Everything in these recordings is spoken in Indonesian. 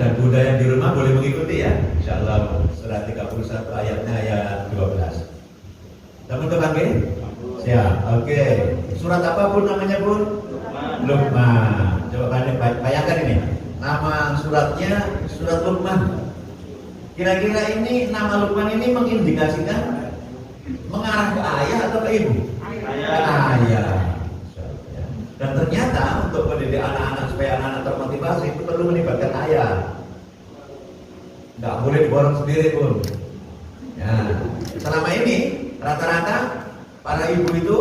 dan bunda yang di rumah boleh mengikuti ya. Insyaallah surat 31 ayatnya ayat 12. Kamu terbangin? Siap. Oke. Surat apa pun namanya pun? Luqman. Coba bayangkan ini. Nama suratnya surat Luqman. Kira-kira ini nama Luqman ini mengindikasikan mengarah ke ayah atau ke ibu? Ke ayah. Dan ternyata untuk mendidik anak-anak supaya anak-anak termotivasi itu perlu melibatkan ayah. Nggak boleh diborong sendiri pun. Ya. Selama ini rata-rata para ibu itu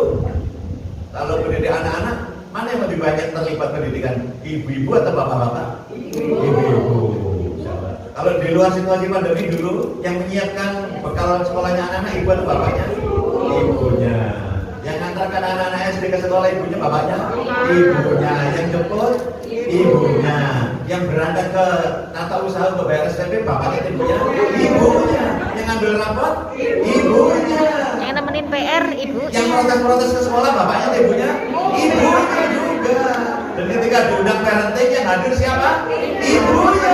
kalau mendidik anak-anak, mana yang lebih banyak terlibat pendidikan? Ibu-ibu atau bapak-bapak? Ibu-ibu. Kalau di luar situasi pandemi dulu, yang menyiapkan bekal sekolahnya anak-anak ibu atau bapaknya? Ibunya. Yang ngantarkan anak-anak SD ke sekolah ibunya, bapaknya? Ibunya. Yang jemput? Ibunya. Yang berangkat ke tata usaha untuk bayar SPP, bapaknya, ibunya? Ibunya. Yang ngambil rapot? Ibunya. Yang nemenin PR ibu. Yang protes-protes ke sekolah, bapaknya, ibunya? Ibunya juga. Dan ketika diundang parenting yang hadir siapa? Ibunya.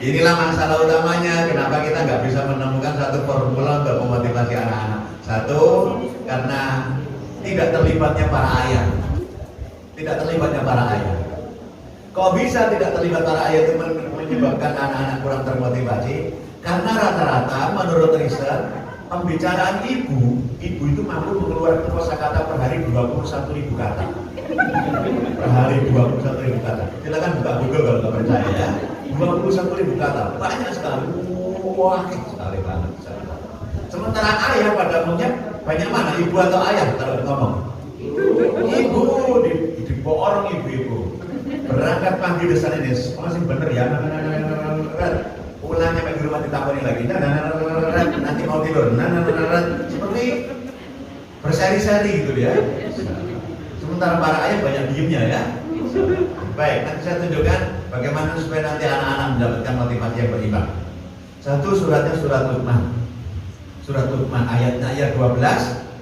Inilah masalah utamanya, kenapa kita nggak bisa menemukan satu formula untuk memotivasi anak-anak. Satu, karena tidak terlibatnya para ayah. Tidak terlibatnya para ayah. Kok bisa tidak terlibat para ayah itu menyebabkan anak-anak kurang termotivasi? Karena rata-rata menurut riset, pembicaraan ibu itu mampu mengeluarkan kosakata per hari 21.000 kata. Per hari 21.000 kata. Silakan buka Google kalau nggak percaya ya. 21.000 kata, banyak sekali, wah sekali banget. Sementara ayah pada umumnya banyak mana, ibu atau ayah kalau ngomong? Ibu, diborong ibu-ibu. Berangkat pagi desain ini, masih bener ya, pulangnya di rumah ditakoni lagi, nanti mau tidur, seperti berseri-seri gitu ya. Sementara para ayah banyak diemnya ya. Baik, nanti saya tunjukkan bagaimana supaya nanti anak-anak mendapatkan motivasi yang berimbang. Satu, suratnya surat Luqman. Surat Luqman ayatnya ayat 12.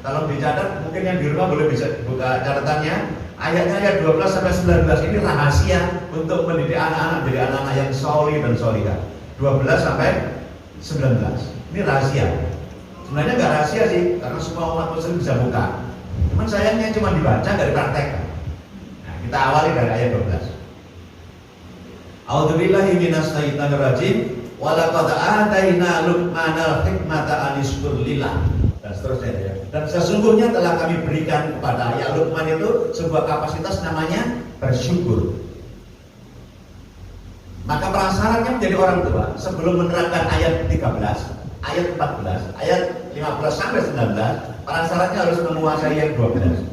Kalau dicatat mungkin yang di rumah boleh bisa buka catatannya. Ayatnya ayat 12 sampai 19 ini rahasia untuk mendidik anak-anak jadi anak-anak yang solih dan solihah. 12 sampai 19. Ini rahasia. Sebenarnya nggak rahasia sih, karena semua umat muslim bisa buka. Cuman sayangnya cuma dibaca, nggak dipraktekkan. Kita awali dari ayat 12. A'udzubillahi minasyaitonir rajim. Wa laqad ataina Luqmanal hikmata an yashkur lillah. Dan seterusnya ya. Dan sesungguhnya telah kami berikan kepada ya Luqman itu sebuah kapasitas namanya bersyukur. Maka prasyaratnya menjadi orang tua sebelum menerapkan ayat 13, ayat 14, ayat 15 sampai 19, prasyaratnya harus menguasai ayat 12.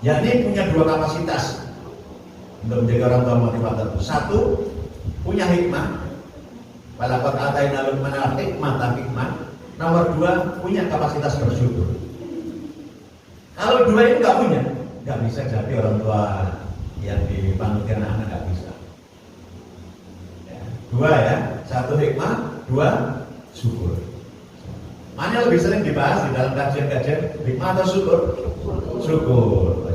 Yakni punya dua kapasitas untuk menjadi orang tua motivator. Satu, punya hikmah. Walaqad ataina Luqmanal hikmata hikmah. Nomor dua, punya kapasitas bersyukur. Kalau dua ini nggak punya, nggak bisa jadi orang tua yang dipanggilkan anak, nggak bisa. Ya, dua ya, satu hikmah, dua syukur. Mana lebih sering dibahas di dalam kajian-kajian, hikmah atau syukur? Syukur.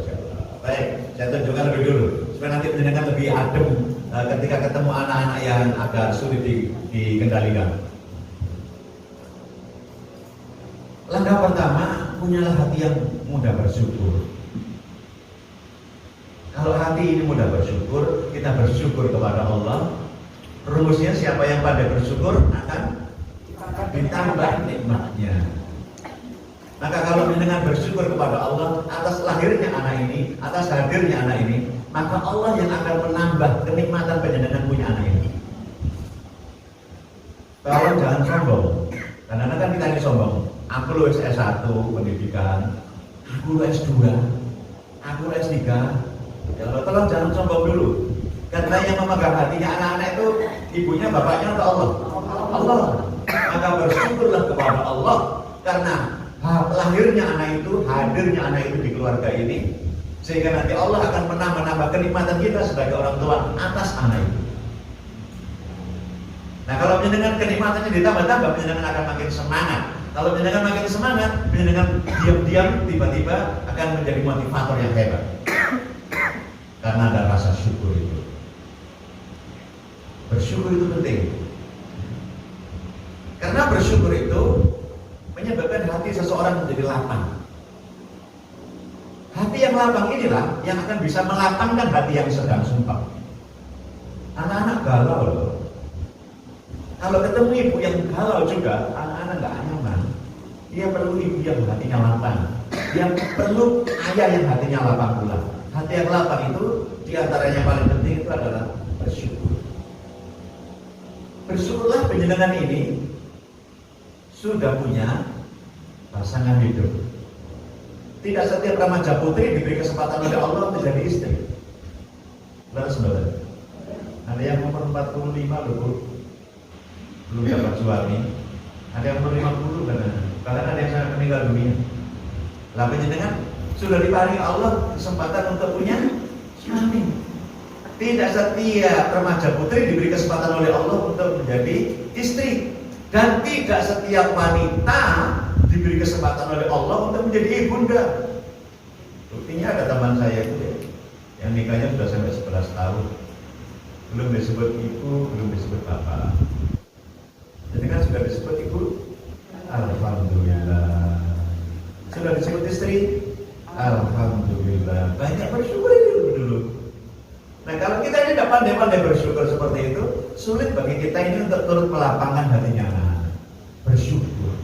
Baik, saya tunjukkan lebih dulu supaya nanti menjadikan lebih adem ketika ketemu anak-anak yang agak sulit dikendalikan. Langkah pertama, punyalah hati yang mudah bersyukur. Kalau hati ini mudah bersyukur, kita bersyukur kepada Allah. Rumusnya siapa yang pandai bersyukur akan ditambah nikmatnya. Maka kalau dengan bersyukur kepada Allah atas lahirnya anak ini, atas hadirnya anak ini, maka Allah yang akan menambah kenikmatan penjenengan punya anak ini. Kalau jangan sombong, karena kan kita ini sombong. Aku lu S1 pendidikan, aku lu S2, aku lu S3. Ya Allah, tolong jangan sombong dulu. Karena yang memegang hatinya anak-anak itu ibunya, bapaknya atau Allah? Allah. Maka bersyukurlah kepada Allah karena lahirnya anak itu, hadirnya anak itu di keluarga ini, sehingga nanti Allah akan menambah kenikmatan kita sebagai orang tua atas anak itu. Nah, kalau penjenengan kenikmatannya ditambah-tambah, penjenengan akan makin semangat. Kalau penjenengan makin semangat, penjenengan diam-diam tiba-tiba akan menjadi motivator yang hebat. karena ada rasa syukur itu. Bersyukur itu penting. Karena bersyukur itu menyebabkan hati seseorang menjadi lapang. Hati yang lapang inilah yang akan bisa melapangkan hati yang sedang sumpah. Anak-anak galau loh. Kalau ketemu ibu yang galau juga, anak-anak gak nyaman. Dia perlu ibu yang hatinya lapang. Dia perlu ayah yang hatinya lapang pula. Hati yang lapang itu diantaranya paling penting itu adalah bersyukur. Bersyukurlah penjenengan ini sudah punya pasangan hidup. Tidak setiap remaja putri diberi kesempatan oleh Allah menjadi istri. Saudara-saudara, ada yang umur 45 loh, belum dapat suami. Ada yang umur 50 kadang ada yang sangat meninggal dunia. Lah penjenengan sudah diparingi Allah kesempatan untuk punya suami. Tidak setiap remaja putri diberi kesempatan oleh Allah untuk menjadi istri. Dan tidak setiap wanita diberi kesempatan oleh Allah untuk menjadi ibunda. Buktinya ada teman saya itu ya, yang nikahnya sudah sampai 11 tahun. Belum disebut ibu, belum disebut bapak. Jadi kan sudah disebut ibu, alhamdulillah. Sudah disebut istri, alhamdulillah. Banyak bersyukur itu dulu. Nah kalau kita ini tidak pandai-pandai bersyukur seperti itu, sulit bagi kita ini untuk turut melapangkan hatinya anak-anak. Bersyukur.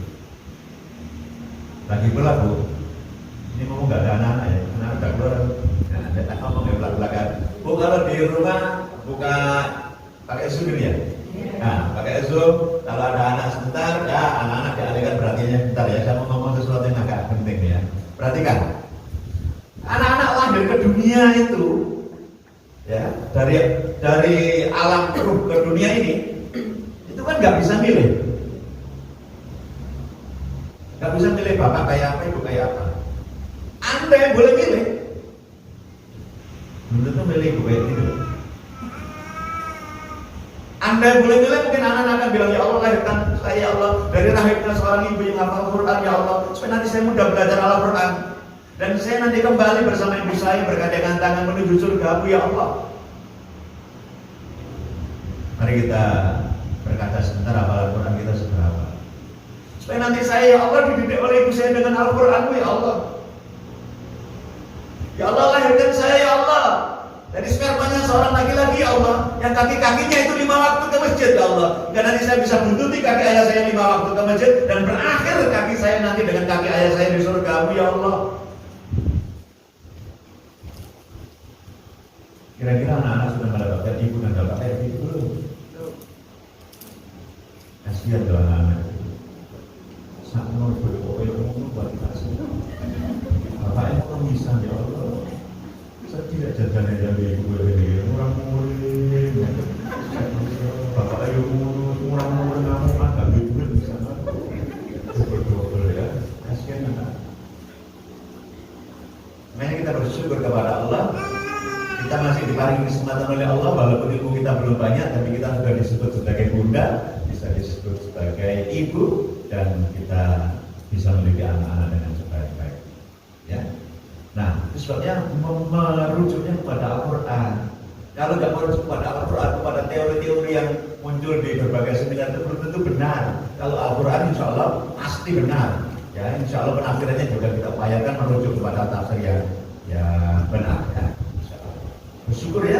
Lagi pula Bu, ini mau nggak ada anak-anak ya, anak udah keluar. Nah, kita ngomong ya belak-belakan. Bu kalau di rumah buka pakai Zoom ya. Nah, pakai Zoom. Kalau ada anak sebentar, ya anak-anak dialihkan perhatiannya sebentar ya. Saya mau ngomong sesuatu yang agak penting ya. Perhatikan. Anak-anak lahir ke dunia itu, ya dari alam ruh ke dunia ini, itu kan nggak bisa milih. Nggak bisa milih bapak kayak apa, ibu kayak apa. Anda yang boleh milih. Belum tentu milih ibu kayak gitu. Anda yang boleh milih, mungkin anak-anak akan bilang, ya Allah lahirkan saya ya Allah dari rahimnya seorang ibu yang hafal Quran ya Allah, supaya nanti saya mudah belajar Al-Quran dan saya nanti kembali bersama ibu saya bergandengan tangan menuju surga ya Allah. Mari kita berkata sebentar hafalan Quran kita seberapa. Supaya nanti saya ya Allah dididik oleh ibu saya dengan Al-Quranmu ya Allah. Ya Allah lahirkan saya ya Allah dari spermanya seorang laki-laki ya Allah, yang kaki-kakinya itu 5 waktu ke masjid ya Allah. Dan nanti saya bisa buntuti kaki ayah saya 5 waktu ke masjid dan berakhir kaki saya nanti dengan kaki ayah saya di surgamu ya Allah. Kira-kira anak-anak sudah mendapatkan ibu dan bapak kayak gitu belum? Kasihan tuh anak-anak. Sakno berkoyo-koyo buat kasih. Bapaknya kok bisa ya Allah. Saya tidak jajan aja di ibu ini. Murah-murah. Bapak ayo murah-murah kamu agak duit bisa kan? Double ya. Kasihan anak. Makanya kita bersyukur kepada Allah. Kita masih diparingi kesempatan oleh Allah, walaupun ilmu kita belum banyak, tapi kita sudah disebut sebagai bunda, bisa disebut sebagai ibu, dan kita bisa memiliki anak-anak dengan sebaik-baik. Ya. Nah, itu sebabnya merujuknya kepada Al-Quran. Kalau tidak merujuk kepada Al-Quran, kepada teori-teori yang muncul di berbagai seminar itu belum tentu benar. Kalau Al-Quran insya Allah pasti benar. Ya, insya Allah penafsirannya juga kita upayakan merujuk kepada tafsir yang benar. Ya. Bersyukur ya,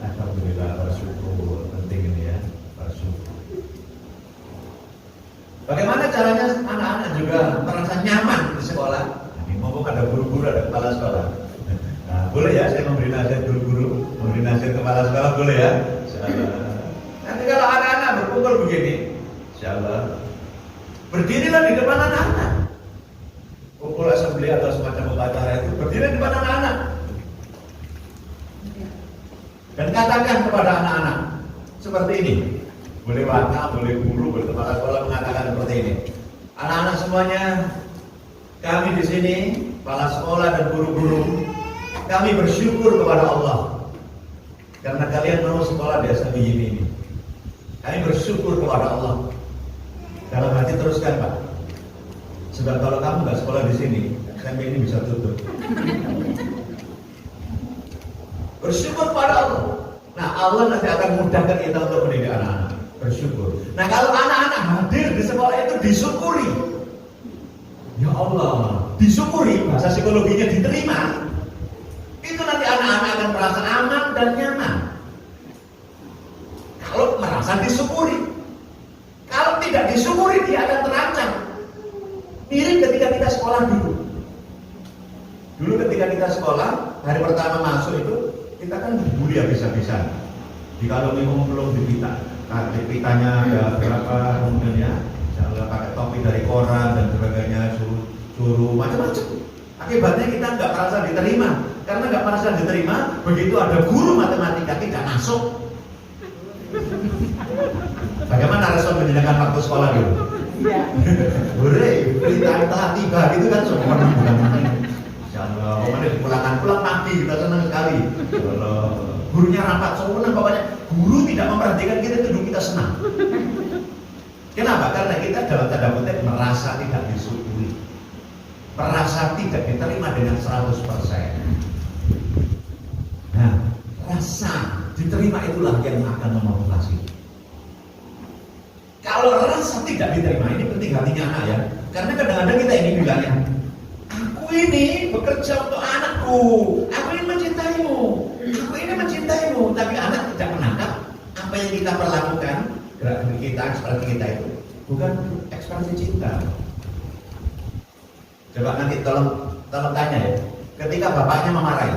alhamdulillah bersyukur, penting ini ya, bersyukur. Bagaimana caranya anak-anak juga merasa nyaman di sekolah? Ini mumpung ada guru-guru, ada kepala sekolah. Nah, boleh ya saya memberi nasihat guru-guru, memberi nasihat kepala sekolah, boleh ya? Nanti kalau anak-anak berkumpul begini, insyaallah berdirilah di depan anak-anak. Kumpul asambli atau semacam upacara itu, berdiri di depan anak-anak. Dan katakan kepada anak-anak seperti ini. Boleh warna, boleh guru, boleh kepala sekolah mengatakan seperti ini. Anak-anak semuanya, kami di sini, kepala sekolah dan guru-guru, kami bersyukur kepada Allah karena kalian mau sekolah di SMI ini. Kami bersyukur kepada Allah. Dalam hati teruskan Pak. Sebab kalau kamu nggak sekolah di sini, SMI ini bisa tutup. Bersyukur pada Allah. Nah, Allah nanti akan mudahkan kita untuk mendidik anak-anak. Bersyukur. Nah, kalau anak-anak hadir di sekolah itu disyukuri. Ya Allah, disyukuri, bahasa psikologinya diterima. Itu nanti anak-anak akan merasa aman dan nyaman. Kalau merasa disyukuri. Kalau tidak disyukuri, dia akan terancam. Mirip ketika kita sekolah dulu. Dulu ketika kita sekolah, hari pertama masuk itu, kita kan dibully habis-habisan. Kalau minum belum dipita, pitanya ada berapa, kemudian ya, misalnya pakai topi dari koran dan sebagainya, suruh macam-macam. Akibatnya kita nggak merasa diterima. Karena nggak merasa diterima, begitu ada guru matematika tidak masuk. Bagaimana respon menyenangkan waktu sekolah dulu? Iya. Hore, perintah telah tiba gitu kan semua bukan main. Insyaallah, kemudian pulang pagi kita senang sekali. Kalau gurunya rapat semua pokoknya guru tidak memperhatikan kita itu kita senang. Kenapa? Karena kita dalam tanda kutip merasa tidak disyukuri. Merasa tidak diterima dengan 100%. Nah, rasa diterima itulah yang akan memotivasi. Kalau rasa tidak diterima, ini penting hatinya anak ya. Karena kadang-kadang kita ini bilangnya, aku ini bekerja untuk anakku, aku ini mencintaimu, aku ini mencintaimu. Tapi anak tidak menangkap apa yang kita perlakukan, gerak kita, ekspresi kita itu bukan ekspresi cinta. Coba nanti tolong tanya ya, ketika bapaknya memarahi,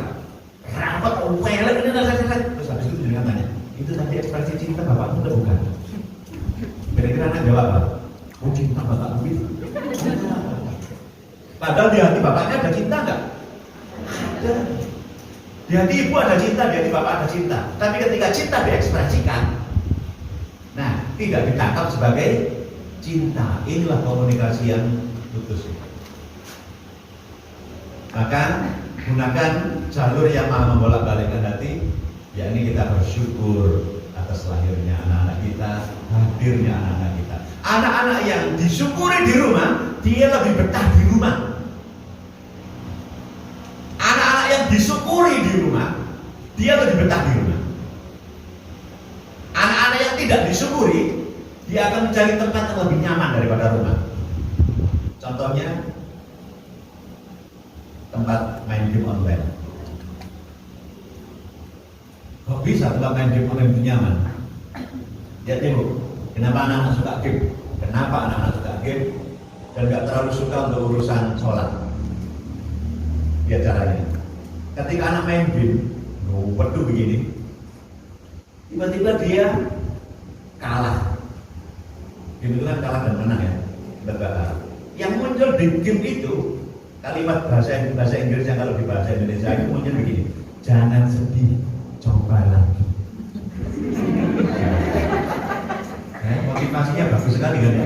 rapat, welek, terus habis itu dengan tanya, itu tadi ekspresi cinta bapakmu atau bukan? Kira-kira anak jawab apa? Oh cinta bapak begitu. Padahal di hati bapaknya ada cinta nggak? Ada. Di hati ibu ada cinta, di hati bapak ada cinta. Tapi ketika cinta diekspresikan, nah tidak ditangkap sebagai cinta. Inilah komunikasi yang putus. Maka gunakan jalur yang maha membolak-balikkan hati, yakni kita bersyukur atas lahirnya anak-anak kita, hadirnya anak-anak kita. Anak-anak yang disyukuri di rumah, dia lebih betah di rumah. Anak-anak yang disyukuri di rumah, dia lebih betah di rumah. Anak-anak yang tidak disyukuri, dia akan mencari tempat yang lebih nyaman daripada rumah. Contohnya, tempat main game online. Kok bisa tempat main game online itu nyaman? Lihat dulu, kenapa anak-anak suka game? Kenapa anak-anak suka game? Dan gak terlalu suka untuk urusan sholat. Lihat caranya. Ketika anak main game, waduh begini, tiba-tiba dia kalah. Game itu kan kalah dan menang ya, berbahagia. Yang muncul di game itu kalimat bahasa Inggris yang kalau di bahasa Indonesia itu muncul begini, jangan sedih, coba lagi. Motivasinya bagus sekali kan ya.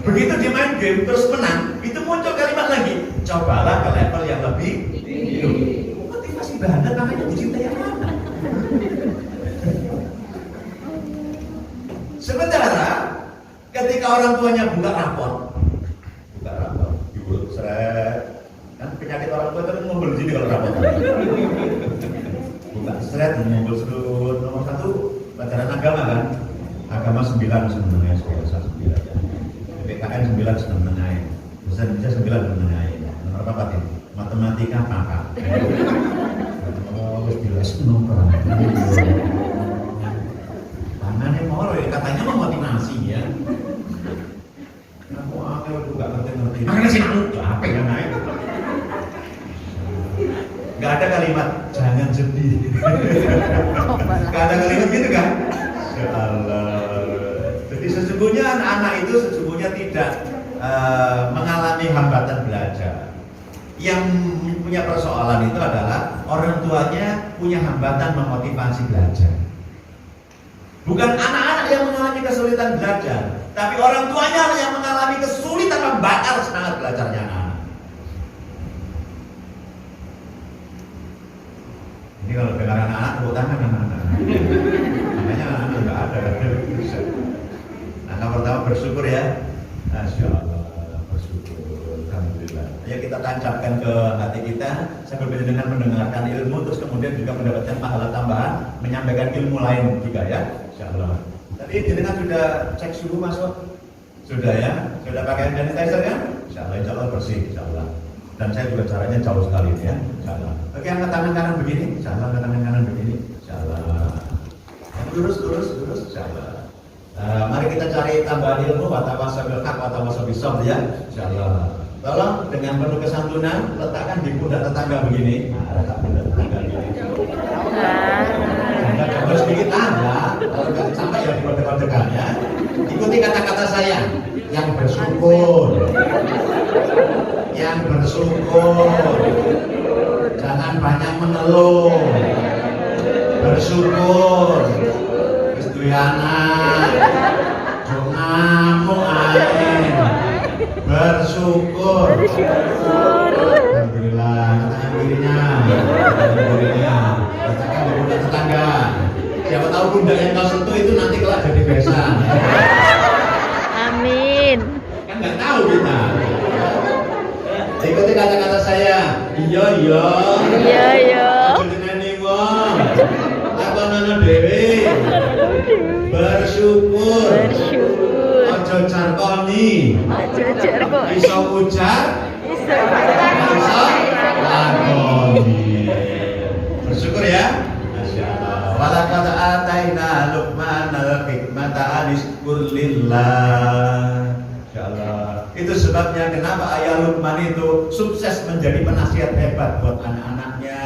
Begitu dia main game terus menang, itu muncul kalimat lagi, cobalah ke level yang lebih tinggi. Motivasi banget, namanya dicintai yang mana? Sementara ketika orang tuanya buka rapor, ibu seret, kan penyakit orang tua itu ngumpul di sini kalau rapor. Buka seret, ngumpul seluruh nomor 1 pelajaran agama kan, agama 9 sebenarnya biasa 9, PKN 9 sebenarnya, bahasa Indonesia 9 sebenarnya, nomor apa ini? Matematika pangkat. Oh, jelas nomor. Tangannya mau, katanya memotivasi ya. Aku akhir juga ngerti. Makanya sih apa ya naik? Gak ada kalimat jangan sedih. Gak ada kalimat gitu kan? Ya Allah. Jadi sesungguhnya anak-anak itu sesungguhnya tidak mengalami hambatan belajar. Yang punya persoalan itu adalah orang tuanya punya hambatan memotivasi belajar. Bukan anak-anak yang mengalami kesulitan belajar, tapi orang tuanya yang mengalami kesulitan membakar semangat belajarnya anak. Ini kalau dengar anak-anak, tepuk tangan anak-anak. Makanya anak-anak nggak ada. Nah, yang pertama bersyukur ya. Masya Allah, bersyukur. Alhamdulillah. Ya kita kita tancapkan ke hati kita sambil dengan mendengarkan ilmu, terus kemudian juga mendapatkan pahala tambahan menyampaikan ilmu lain juga ya, insyaallah. Tadi jenengan sudah cek suhu masuk, sudah ya, sudah pakai hand sanitizer kan? Insyaallah bersih, insyaallah. Dan saya juga caranya jauh sekali ya, insyaallah. Oke, angkat tangan kanan begini, insyaallah, angkat tangan kanan begini, insyaallah. Lurus, insyaallah. Mari kita cari tambahan ilmu, watawasabil haq, watawasabil sabr ya, insyaallah. Tolong dengan penuh kesantunan letakkan di pundak tetangga begini. Letak pundak tetangga begini. Jangan sedikit aja, kalau nggak sampai ya dikode-kodekan ya. Ikuti kata-kata saya, yang bersyukur, jangan banyak mengeluh, bersyukur, anak, ngamuk ain, bersyukur. Alhamdulillah, tangan kirinya, katakan di pundak tetangga. Siapa tahu pundak yang kau sentuh itu nanti kelak jadi besan. Amin. Kan nggak tahu kita. Ikuti kata-kata saya. Iya. Jenenge wong. Lakonane dhewe. Bersyukur. Ojo jarkoni. Iso ujar. Iso lakoni. Bersyukur ya. Masyaallah. Walaqad ataina Luqmanal hikmata anishkur lillah. Insyaallah. Itu sebabnya kenapa ayah Luqman itu sukses menjadi penasihat hebat buat anak-anaknya.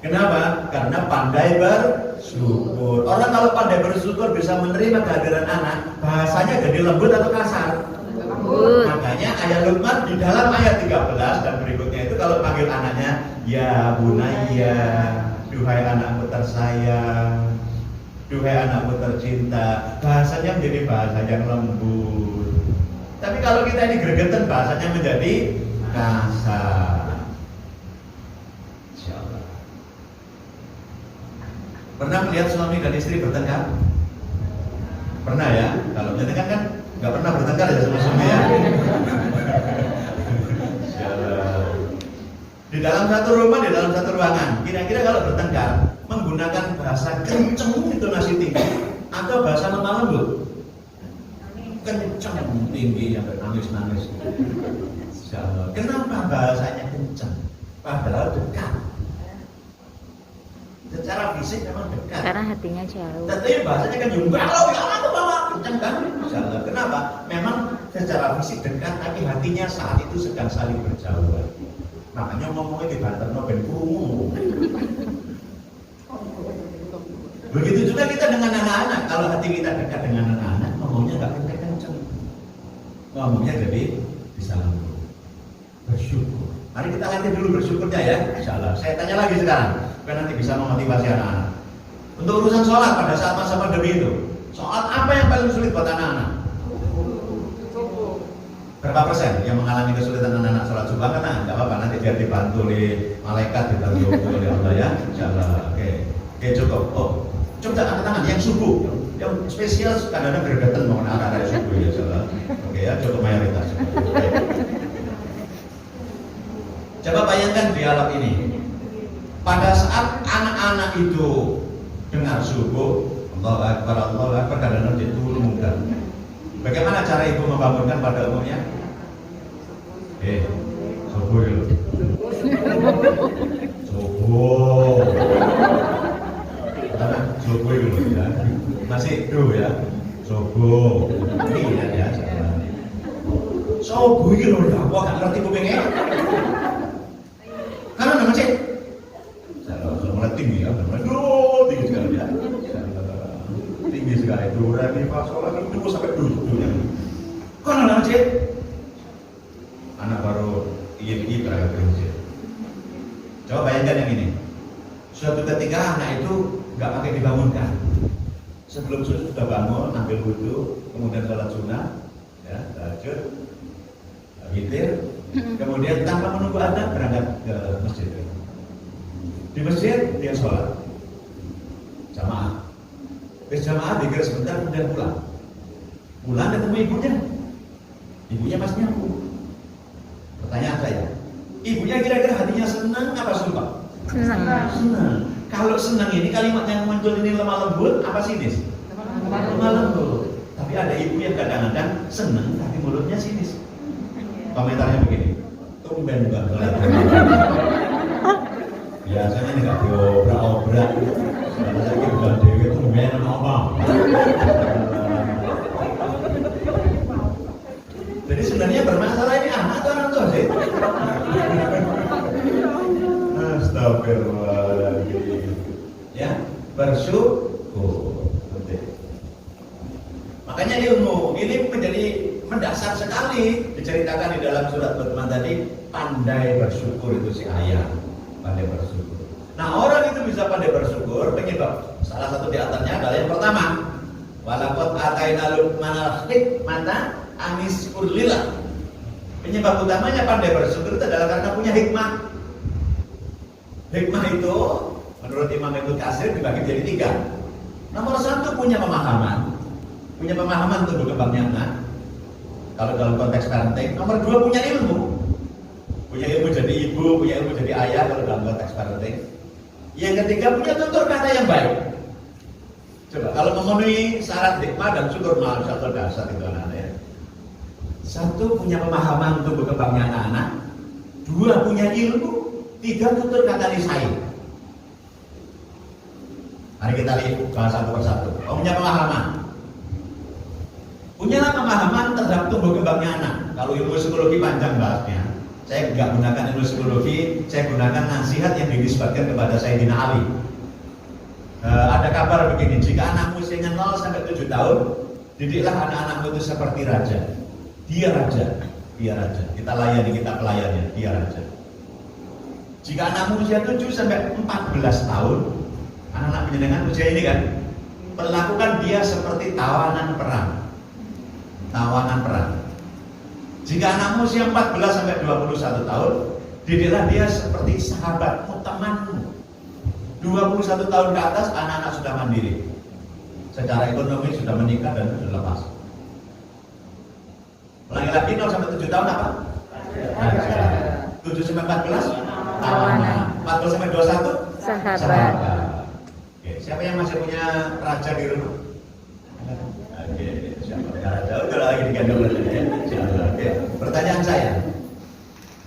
Kenapa? Karena pandai bersyukur. Orang kalau pandai bersyukur bisa menerima kehadiran anak, bahasanya jadi lembut atau kasar? Lembut. Makanya ayah Luqman di dalam ayat 13 dan berikutnya itu kalau panggil anaknya, ya bunayya, duhai anakku tersayang, duhai anakku tercinta, bahasanya menjadi bahasa yang lembut. Tapi kalau kita ini gregetan, bahasanya menjadi kasar. Insyaallah. Pernah melihat suami dan istri bertengkar? Pernah ya? Kalau menyenangkan kan nggak pernah bertengkar ya sama suami ya. Di dalam satu rumah, di dalam satu ruangan, kira-kira kalau bertengkar menggunakan bahasa kenceng intonasi tinggi atau bahasa lemah lembut? Kenceng tinggi sampai nangis-nangis. Kenapa bahasanya kenceng? Padahal dekat. Secara fisik memang dekat. Karena hatinya jauh. Tapi bahasanya kan juga kalau ya aku bawa kenceng kan? Insyaallah. Kenapa? Memang secara fisik dekat, tapi hatinya saat itu sedang saling berjauhan. Makanya ngomongnya di banter ben krungu. Begitu juga kita dengan anak-anak. Kalau hati kita dekat dengan anak-anak, ngomongnya nggak kenceng-kenceng. Ngomongnya jadi bisa lembut. Bersyukur. Mari kita latih dulu bersyukurnya ya. Insyaallah. Saya tanya lagi sekarang, supaya nanti bisa memotivasi anak-anak. Untuk urusan sholat pada saat masa pandemi itu, sholat apa yang paling sulit buat anak-anak? Berapa persen yang mengalami kesulitan anak-anak sholat subuh? Karena nggak apa-apa, nanti biar dibantu oleh malaikat, dibantu oleh Allah ya. Insyaallah. Oke, cukup. Oh, coba angkat tangan yang subuh, yang spesial kadang-kadang gregetan mau anak-anak subuh ya. Insyaallah. Oke ya, cukup mayoritas. Oke. Coba bayangkan dialog ini. Pada saat anak-anak itu dengar subuh, Allahu Akbar, kadang-kadang dia turun muka. Bagaimana cara ibu membangunkan pada umumnya? Subuh ya. Subuh. Karena subuh dulu ya. Masih dulu ya. Subuh. Ini ya. Subuh itu loh, aku gak ngerti kupingnya. Karena nama cek. Saya mulai tinggi ya, tinggi sekali ya. Tinggi sekali. Dura nih pas sholat itu sampai duduknya. Kok nama cek? Anak baru iya berangkat ke masjid. Coba bayangkan yang ini. Suatu ketika anak itu nggak pakai dibangunkan. Sebelum sudah bangun, ambil wudhu, kemudian sholat sunnah, ya, tahajud, witir, kemudian tanpa menunggu adzan berangkat ke masjid. Di masjid dia sholat, jamaah. Jamaah dikira sebentar kemudian pulang. Pulang ketemu ibunya, ibunya masih nyapu. Pertanyaan saya, Ibunya kira-kira hatinya senang apa sumpah? Senang. Senang. Kalau senang ini kalimat yang muncul ini lemah lembut apa sinis? Lemah lembut. Tapi ada ibu yang kadang-kadang senang tapi mulutnya sinis. Komentarnya begini, tumben banget. Biasanya ini nggak diobrak-obrak. Kalau saya bukan dewi tumben apa? Jadi sebenarnya bermasalah ini anak atau orang tua sih? Astagfirullahaladzim. Ya, bersyukur. Makanya ilmu ini menjadi mendasar sekali diceritakan di dalam surat Luqman tadi. Pandai bersyukur itu si ayah, pandai bersyukur. Nah orang itu bisa pandai bersyukur penyebab salah satu di antaranya adalah yang pertama, walaqad ataina Luqmanal hikmata aniskur lillah. Penyebab utamanya pandai bersyukur itu adalah karena punya hikmah. Hikmah itu menurut Imam Ibnu Katsir dibagi menjadi 3. Nomor 1 punya pemahaman tumbuh kembangnya anak. Kalau dalam konteks parenting. Nomor 2 punya ilmu jadi ibu, punya ilmu jadi ayah kalau dalam konteks parenting. Yang ketiga punya tutur kata yang baik. Coba kalau memenuhi syarat hikmah dan syukur masyaallah dasar itu anak-anak ya. 1 punya pemahaman tumbuh kembangnya anak-anak. 2 punya ilmu. 3 tutur kata lisan. Mari kita lihat bahas satu persatu. Punya pemahaman. Punya pemahaman terhadap tumbuh kembangnya anak. Kalau ilmu psikologi panjang bahasnya. Saya nggak gunakan ilmu psikologi, saya gunakan nasihat yang dinisbatkan kepada Sayyidina Ali. Ada kabar begini, jika anakmu usianya 0 sampai 7 tahun, didiklah anak-anakmu itu seperti raja. Dia raja. Kita layani, kita pelayannya, dia raja. Jika anakmu usia 7 sampai 14 tahun, anak-anak penjenengan usia ini kan, perlakukan dia seperti tawanan perang. Jika anakmu usia 14 sampai 21 tahun, didiklah dia seperti sahabatmu, temanmu. 21 tahun ke atas anak-anak sudah mandiri. Secara ekonomi sudah menikah dan sudah lepas. Ulangi lagi 0 sampai 7 tahun apa? Raja. 7 sampai 14? Tawanan. 14 sampai 21? Sahabat. Oke, siapa yang masih punya raja di rumah? Oke, siapa punya raja? Udah lagi digendong raja ya. Oke, pertanyaan saya.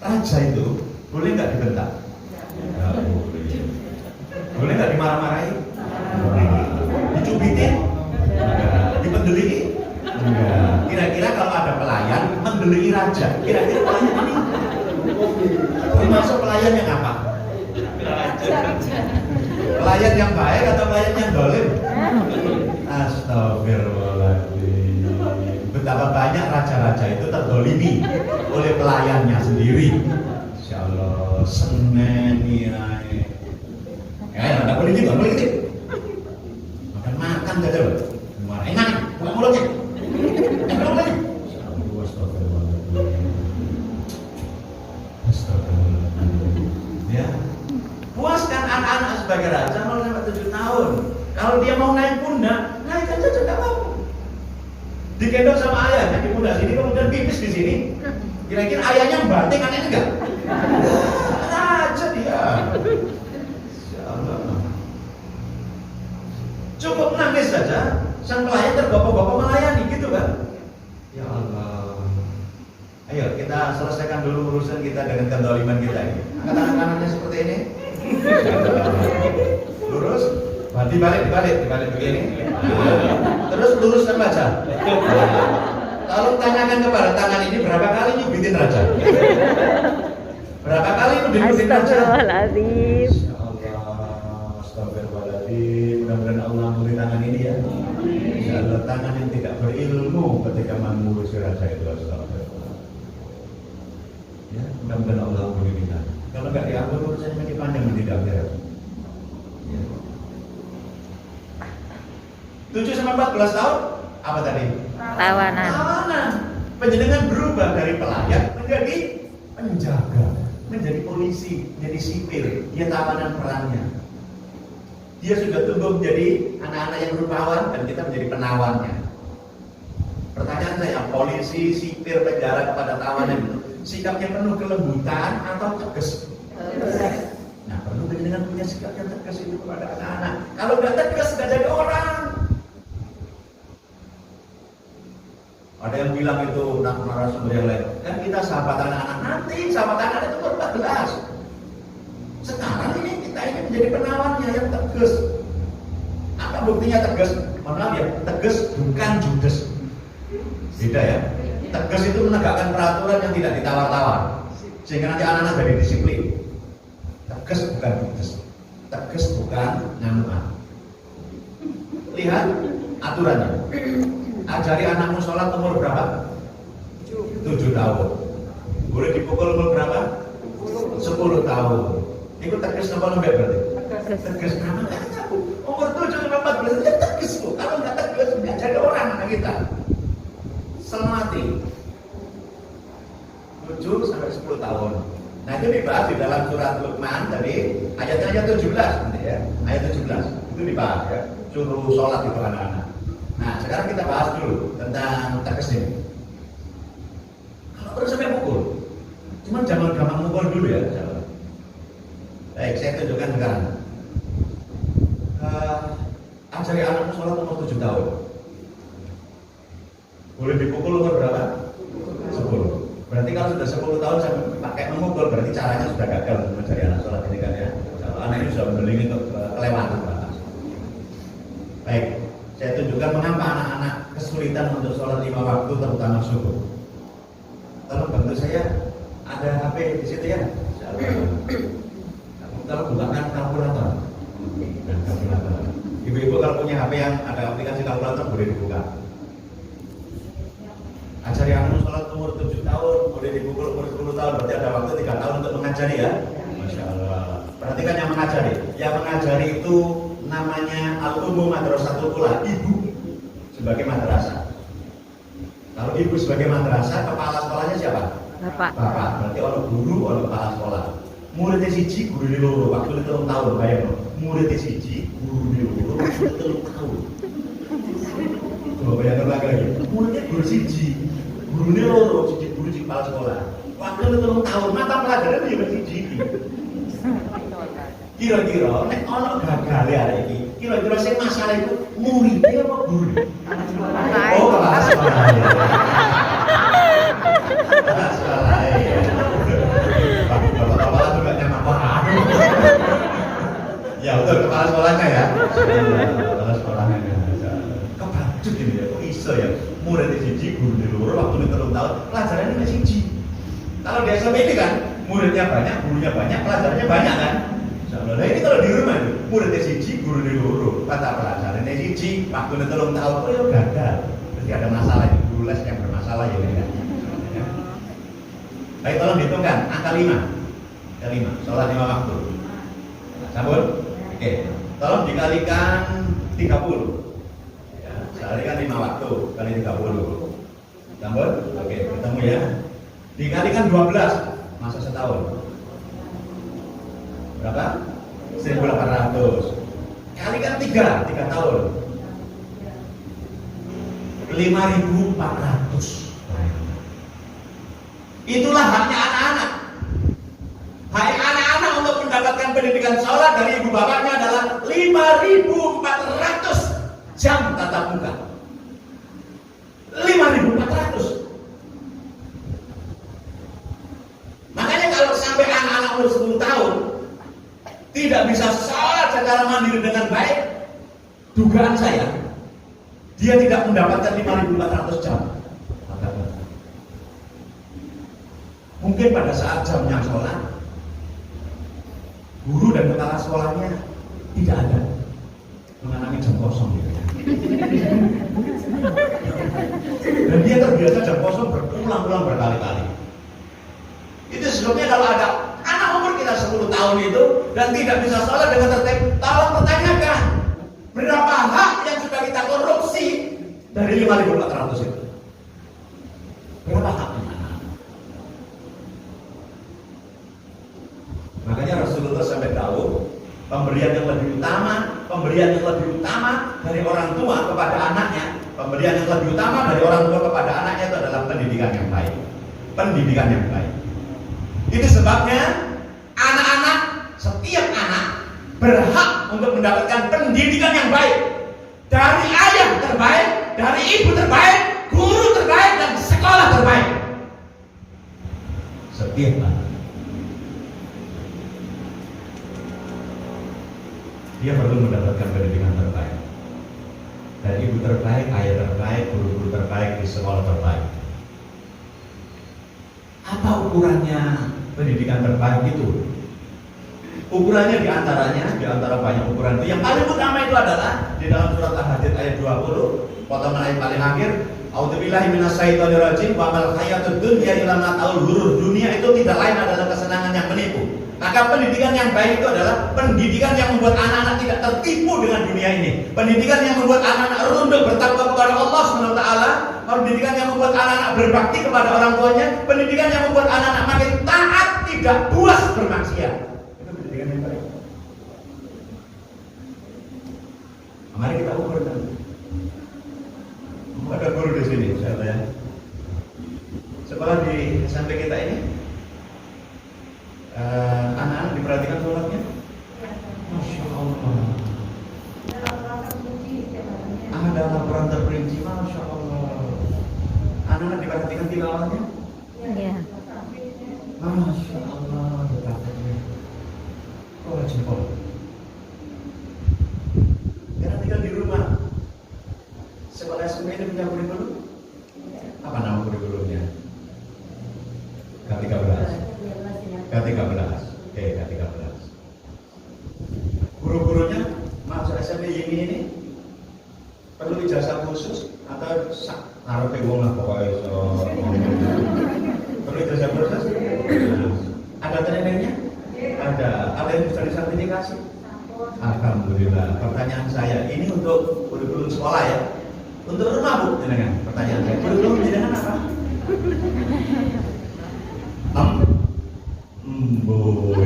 Raja itu boleh nggak dibentak? Boleh nggak dimarah-marahi? Dicubitin? Dipendeliki? Kira-kira kalau ada pelayan mendeliki raja, kira-kira pelayan ini termasuk pelayan yang apa? Pelayan yang baik atau pelayan yang dolim? Astagfirullahaladzim. Betapa banyak raja-raja itu terdolimi oleh pelayannya sendiri. Insya Allah Senin ya. Ya, nggak boleh gitu, boleh gitu. Makan saja loh. Marahin makan, buka mulutnya. Ya, puaskan anak-anak sebagai raja 0 sampai 7 tahun. Kalau dia mau naik pundak, naik aja tidak apa-apa. Digendong sama ayahnya di pundak sini, kemudian pipis di sini. Kira-kira ayahnya membanting, anaknya enggak? Raja dia. Cukup nangis saja, sang pelayan terbapak-bapak melayani, gitu kan? Ya Allah. Ayo kita selesaikan dulu urusan kita dengan kedoliman kita ini. Angkat tangan kanannya seperti ini. Lurus, dibalik begini. Terus luruskan baca. Kalau tanyakan kepada tangan ini berapa kali nyubitin raja? Berapa kali nyubitin raja? Astagfirullahaladzim. Astagfirullahaladzim. Mudah-mudahan Allah memberi tangan ini ya. Insya Allah tangan yang tidak berilmu ketika mengurus raja itu. Astagfirullah. Ya, mudah-mudahan Allah memberi kita. Kalau nggak diatur urusannya makin panjang nanti di akhirat. Ya. 7 sampai 14 tahun apa tadi? Tawanan. Penjenengan berubah dari pelayan menjadi penjaga, menjadi polisi, menjadi sipil. Dia tawanan perannya. Dia sudah tumbuh menjadi anak-anak yang rupawan dan kita menjadi penawannya. Pertanyaan saya, polisi, sipir, penjara kepada tawanan itu sikapnya penuh kelembutan atau tegas? Nah, perlu dengan punya sikap yang tegas itu kepada anak-anak. Kalau nggak tegas, nggak jadi orang. Ada yang bilang itu narasumber yang lain, kan kita sahabat anak-anak, nanti sahabat anak itu umur 14. Sekarang ini kita ingin menjadi penawannya yang tegas. Apa buktinya tegas? Mohon maaf ya, tegas bukan judes. Beda ya. Tegas itu menegakkan peraturan yang tidak ditawar-tawar, sehingga nanti anak-anak jadi disiplin. Tegas bukan judes. Tegas bukan ngamuan. Lihat aturannya. Ajari anakmu sholat umur berapa? 7 tahun. Boleh dipukul umur berapa? 10 tahun. Itu tegas apa lembek berarti? Tegas. Karena nggak tahu. Umur 7 sampai 14 itu tegas kok. Kalau nggak tegas nggak jadi orang anak kita. Selmati 7 sampai 10 tahun. Nah itu dibahas di dalam surat Luqman tadi ayat 17 nanti ya. Ayat 17 itu dibahas ya. Suruh sholat itu anak-anak. Nah, sekarang kita bahas dulu tentang tegas ini. Kalau terus sampai pukul, cuman jangan gampang mukul dulu ya. Baik, saya tunjukkan sekarang. Ajari anakmu sholat umur 7 tahun. Boleh dipukul umur berapa? 10. Berarti kalau sudah 10 tahun sampai pakai memukul, berarti caranya sudah gagal untuk mencari anak sholat ini kan ya. Kalau anak ini sudah mendelingi kelewatan batas. Baik. Saya tunjukkan mengapa anak-anak kesulitan untuk sholat 5 waktu terutama subuh. Tolong bantu saya, ada HP di situ ya. Kalau bukakan kalkulator. Nah, kalkulator. Ibu-ibu kalau punya HP yang ada aplikasi kalkulator boleh dibuka. Ajari anakmu sholat umur 7 tahun, boleh dipukul umur 10 tahun, berarti ada waktu 3 tahun untuk mengajari ya. Masya Allah. Perhatikan yang mengajari. Yang mengajari itu namanya Al-Ummu Madrasatul Ula, ibu sebagai madrasah. Kalau ibu sebagai madrasah, kepala sekolahnya siapa? Bapak. Bapak. Berarti orang guru, orang kepala sekolah. Muridnya siji, guru di loro, waktu itu 3 tahun, bayang. Muridnya siji, guru di loro, waktu itu 3 tahun. Coba bayangkan lagi. Muridnya guru siji, guru di loro, siji guru di kepala sekolah. Waktu itu 3 tahun, mata pelajaran juga siji. Kira-kira nek ana gagal ya iki. Kira-kira sing masalah itu muridnya apa guru? Oh, kepala sekolah. Kepala sekolah. Bapak-bapak juga nyaman banget. Ya betul, kepala sekolahnya ya. Kepala sekolahnya. Kebacut ini ya, kok iso ya. Muridnya siji, guru di loro, waktu itu 3 tahun, pelajarannya masih siji. Kalau di SMP ini kan, muridnya banyak, gurunya banyak, pelajarannya banyak kan. Nah ini kalau di rumah itu, muridnya siji, guru di loro, mata pelajarannya siji, waktu itu 3 tahun, oh ya gagal. Berarti ada masalah, guru les yang bermasalah ya ini kan. Baik, tolong dihitungkan, angka 5. Angka 5, sholat 5 waktu. Sambut? Oke, tolong dikalikan 30. Ya, kalikan 5 waktu, kali 30. Sambut? Oke, ketemu ya. Dikalikan 12, masa setahun. Berapa? 1.800. Kalikan 3 tahun. 5.400. Itulah haknya anak-anak. Hak anak-anak untuk mendapatkan pendidikan sholat dari ibu bapaknya adalah 5.400 jam tatap muka. 5.400. Makanya kalau sampai anak-anak umur 10 tahun tidak bisa sholat secara mandiri dengan baik, dugaan saya dia tidak mendapatkan 5.400 jam. Mungkin pada saat jamnya sholat, guru dan kepala sekolahnya tidak ada, mengalami jam kosong gitu. Dan dia terbiasa jam kosong berulang-ulang berkali-kali. Itu sebabnya kalau ada anak umur kita 10 tahun itu dan tidak bisa sholat dengan tertib, tolong pertanyakan berapa hak yang sudah kita korupsi dari 5.400 itu. Berapa haknya? Makanya Rasulullah sampai tahu pemberian yang lebih utama dari orang tua kepada anaknya, pemberian yang lebih utama dari orang tua kepada anaknya itu adalah pendidikan yang baik. Pendidikan yang baik. Itu sebabnya anak-anak, setiap anak berhak untuk mendapatkan pendidikan yang baik dari ayah terbaik, dari ibu terbaik, guru terbaik, dan sekolah terbaik. Setiap anak dia perlu mendapatkan pendidikan terbaik dari ibu terbaik, ayah terbaik, guru-guru terbaik, di sekolah terbaik. Apa ukurannya pendidikan terbaik itu? Ukurannya di antara banyak ukuran itu yang paling utama itu adalah di dalam surat Al-Hadid ayat 20, potongan ayat paling akhir, A'udzubillahi minasyaitonirrajim, wa mal hayatud dunya illa mata'ul ghurur. Dunia itu tidak lain adalah kesenangan yang menipu. Maka pendidikan yang baik itu adalah pendidikan yang membuat anak-anak tidak tertipu dengan dunia ini. Pendidikan yang membuat anak-anak runduk bertakwa kepada Allah SWT. Pendidikan yang membuat anak-anak berbakti kepada orang tuanya. Pendidikan yang membuat anak-anak makin taat, tidak puas bermaksiat. Itu pendidikan yang baik. Mari kita ukur kan. Ada guru di sini, saya tanya. Sekolah di SMP kita ini, anak-anak diperhatikan sholatnya? Masya Allah. Ada laporan terperinci, Masya Allah. Anak-anak diperhatikan tilawahnya? Iya. Masya Allah. Oh, jempol. Karena tinggal di rumah. Sekolah SMP ini punya kurikulum? Apa nama kurikulumnya? K13. Oke, K13. Guru-gurunya masuk SMP ini perlu ijazah khusus atau harus wong lah pokoknya perlu ijazah khusus? Ada trainingnya? Ada yang bisa disertifikasi? Alhamdulillah. Pertanyaan saya ini untuk kurikulum sekolah ya. Untuk rumah Bu, jenengan. Pertanyaan saya. Kurikulum jenengan apa? Bu.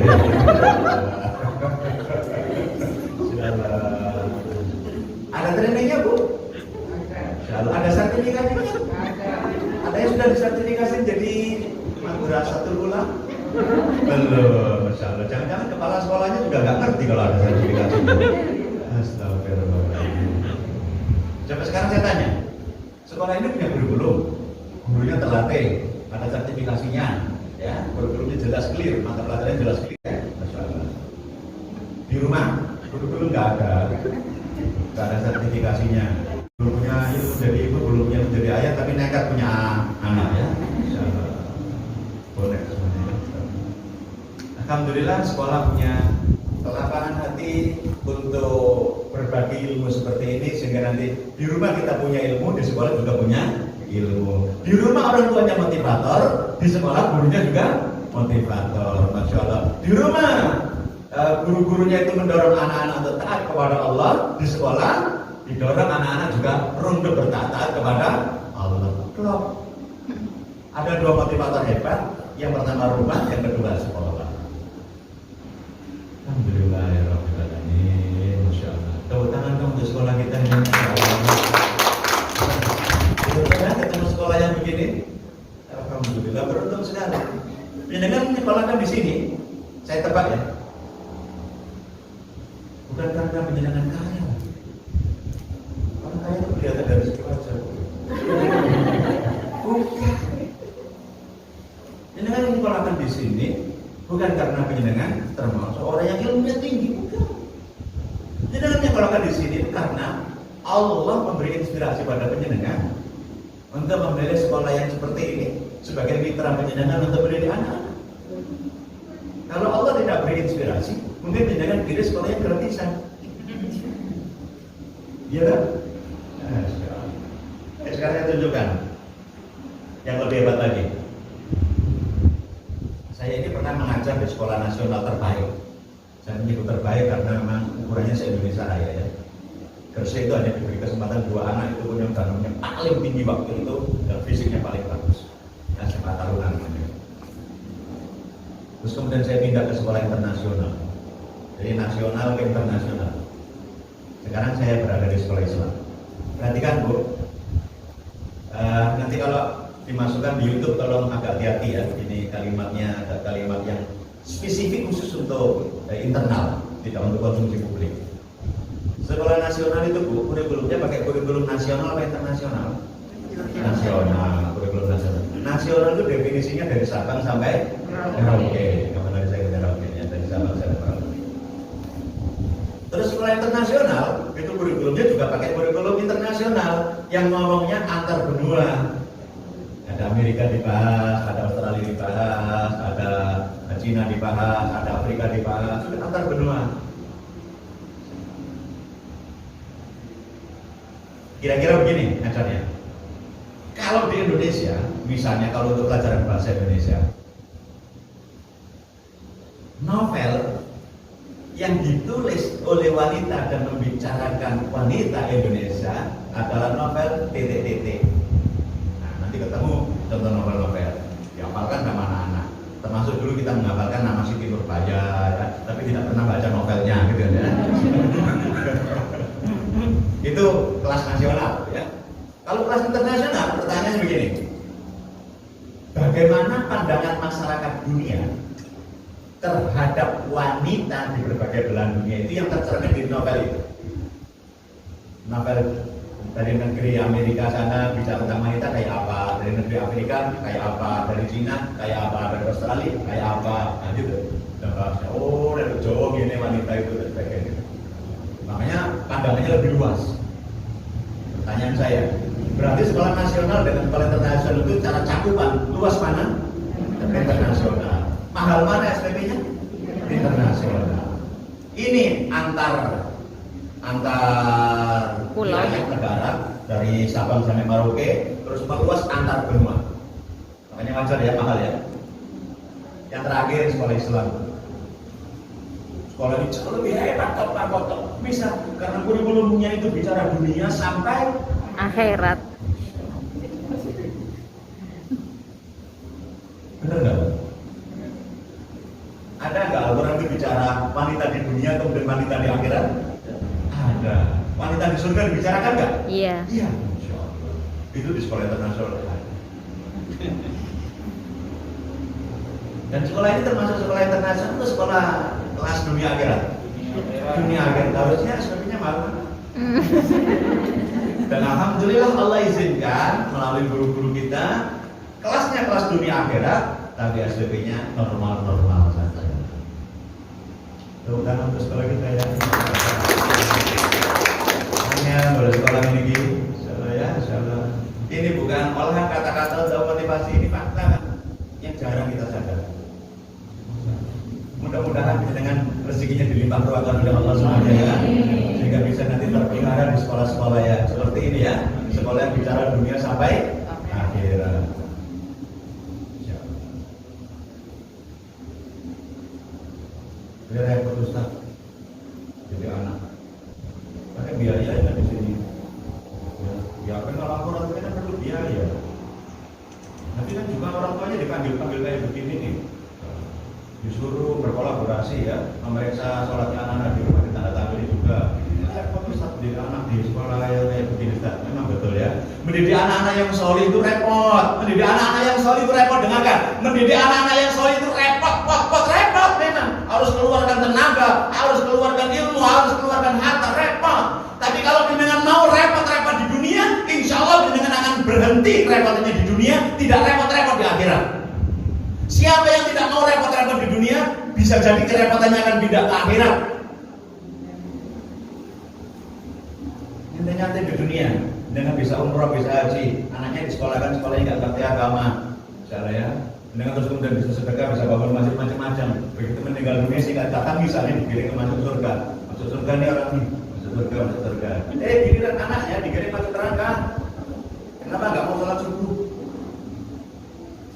Ada trainingnya Bu? Ada sertifikasinya? Ada yang sudah disertifikasi jadi Madrasatul Ulama? Belum, Masya Allah. Jangan-jangan kepala sekolahnya juga nggak ngerti kalau ada sertifikasi. Astagfirullahaladzim. Sampai sekarang saya tanya, sekolah ini punya kurikulum, gurunya terlatih, ada sertifikasinya, ya, kurikulumnya jelas clear, mata pelajarannya jelas clear, ya, Masya Allah. Di rumah, kurikulum nggak ada sertifikasinya. Gurunya itu jadi ibu, gurunya menjadi ayah, tapi nekat punya anak, ya, Masya Allah. Bonek semuanya. Alhamdulillah sekolah punya kelapangan hati untuk berbagi ilmu seperti ini, sehingga nanti di rumah kita punya ilmu, di sekolah juga punya ilmu. Di rumah orang tuanya motivator, di sekolah gurunya juga motivator. Masya Allah. Di rumah guru-gurunya itu mendorong anak-anak untuk taat kepada Allah, di sekolah didorong anak-anak juga runduk bertaat kepada Allah. Klop. Ada dua motivator hebat, yang pertama rumah, yang kedua sekolah. Alhamdulillah ya Rabbil Alamin. Masya Allah. Tepuk tangan dong untuk sekolah kita ini. Betul-betul ketemu sekolah yang begini. Alhamdulillah, beruntung sekali. Jenengan menyekolahkan di sini, saya tebak ya, bukan karena penjenengan kaya. Orang kaya itu kelihatan dari situ aja. Bukan. Jenengan menyekolahkan di sini bukan karena penjenengan termasuk orang yang ilmunya tinggi, bukan. Jenengan menyekolahkan di sini karena Allah memberi inspirasi pada penjenengan untuk memilih sekolah yang seperti ini sebagai mitra penjenengan untuk mendidik anak. Kalau Allah tidak beri inspirasi, mungkin penjenengan pilih sekolah yang gratisan. Iya kan? Sekarang saya tunjukkan yang lebih hebat lagi. Saya ini pernah mengajar di sekolah nasional terbaik. Saya menyebut terbaik karena memang ukurannya se-Indonesia Raya ya. Gresik itu hanya diberi kesempatan 2 anak itu punya dananya paling tinggi waktu itu dan fisiknya paling bagus. Dan SMA Tarunan namanya. Terus kemudian saya pindah ke sekolah internasional. Jadi nasional ke internasional. Sekarang saya berada di sekolah Islam. Perhatikan Bu, nanti kalau dimasukkan di YouTube, tolong agak hati-hati ya. Ini kalimatnya ada kalimat yang spesifik khusus untuk internal, tidak untuk konsumsi publik. Sekolah nasional itu Bu, kurikulumnya pakai kurikulum nasional atau internasional? Nasional, kurikulum nasional. Nasional itu definisinya dari Sabang sampai Merauke. Kemana saya ke Merauke ya, dari Sabang sampai Merauke. Terus sekolah internasional itu kurikulumnya juga pakai kurikulum internasional yang ngomongnya antar benua. Ada Amerika dibahas, ada Australia dibahas, ada Cina dibahas, ada Afrika dibahas, sudah antar benua. Kira-kira begini acaranya. Kalau di Indonesia, misalnya kalau untuk pelajaran bahasa Indonesia, novel yang ditulis oleh wanita dan membicarakan wanita Indonesia adalah novel titik-titik. Nah, nanti ketemu contoh novel-novel. Dihafalkan nama anak-anak. Termasuk dulu kita menghafalkan nama Siti Nurbaya, ya, tapi tidak pernah baca novelnya, gitu ya. Itu kelas nasional, ya. Kalau kelas internasional, pertanyaannya begini: bagaimana pandangan masyarakat dunia terhadap wanita di berbagai belahan dunia? Itu yang tercermin di novel itu. Novel dari negeri Amerika sana bicara tentang wanita kayak apa, dari negeri Afrika kayak apa, dari Cina kayak apa, dari Australia kayak apa, nah gitu. Dan bahasnya, oh dari Jawa gini wanita itu dan sebagainya. Makanya pandangannya lebih luas. Pertanyaan saya, berarti sekolah nasional dengan sekolah internasional itu cara cakupan luas mana? Internasional. Mahal mana SPP-nya? Internasional. Ini antar wilayah negara dari Sabang sampai Merauke, terus meluas antar benua. Makanya wajar ya, mahal ya. Yang terakhir sekolah Islam. Sekolah ini jauh lebih hebat, top. Bisa karena kurikulumnya itu bicara dunia sampai akhirat. Benar nggak? Ada nggak Al-Quran itu bicara wanita di dunia kemudian wanita di akhirat? Ada. Wanita di surga dibicarakan nggak? Iya. Iya. Insya Allah. Itu di sekolah internasional. Dan sekolah ini termasuk sekolah internasional atau sekolah kelas dunia akhirat? Dunia akhirat. Harusnya SPP-nya mahal. Dan alhamdulillah Allah izinkan melalui guru-guru kita kelasnya kelas dunia akhirat, tapi SPP-nya normal saja. Tepuk tangan untuk sekolah kita ya. Hanya boleh sekolah ini gitu, insyaallah ya, insyaallah. Ini bukan olahan kata-kata atau motivasi, ini fakta yang jarang kita sadar. Mudah-mudahan dengan rezekinya dilimpah ruahkan oleh Allah SWT ya, sehingga bisa nanti terpelihara di sekolah-sekolah ya seperti ini ya, sekolah yang bicara dunia sampai akhirat. Biar repot Ustaz, jadi anak, pakai biaya ya di sini. Ya kan kalau orang tua kan perlu biaya. Nanti kan juga orang tuanya dipanggil kayak begini nih. Disuruh berkolaborasi ya, memeriksa sholatnya anak-anak di rumah, ditandatangani juga. Repot Ustaz mendidik anak di sekolah yang kayak begini Ustaz, memang betul ya. Mendidik anak-anak yang soleh itu repot. Mendidik anak-anak yang soleh itu repot, dengarkan. Mendidik anak-anak yang soleh itu repot memang. Harus keluarkan tenaga, harus keluarkan ilmu, harus keluarkan harta, repot. Tapi kalau dengan mau repot-repot di dunia, insya Allah dengan akan berhenti repotnya di dunia, tidak repot-repot di akhirat. Siapa yang tidak mau repot-repot di dunia, bisa jadi kerepotannya akan pindah ke akhirat. Nyantai-nyantai di dunia, dengan bisa umroh, bisa haji, anaknya disekolahkan, sekolahnya nggak ngerti agama, misalnya ya. Dengan terus kemudian bisa sedekah, bisa bangun masjid macam-macam. Begitu meninggal dunia sehingga datang misalnya digiring ke masuk surga. Masuk surga nih orang nih, masuk surga. Giliran anaknya digiring masuk neraka. Kenapa nggak mau sholat subuh?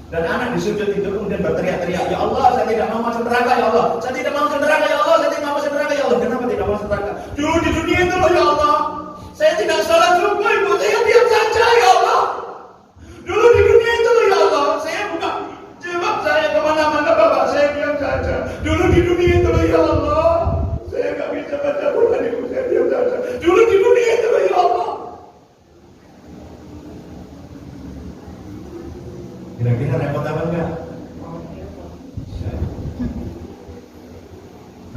Dan anak disujud itu kemudian berteriak-teriak, ya Allah, saya tidak mau masuk neraka ya Allah, saya tidak mau masuk neraka ya Allah, saya tidak mau masuk neraka ya Allah. Kenapa tidak mau masuk neraka? Dulu di dunia itu loh ya Allah, saya tidak sholat subuh, ibu saya diam saja ya Allah. Dulu di dunia itu loh ya Allah, saya buka jilbab saya kemana-mana bapak saya diam saja. Dulu di dunia itu loh ya Allah, saya nggak bisa baca Quran, ibu saya diam saja. Dulu di dunia itu loh ya Allah. enggak?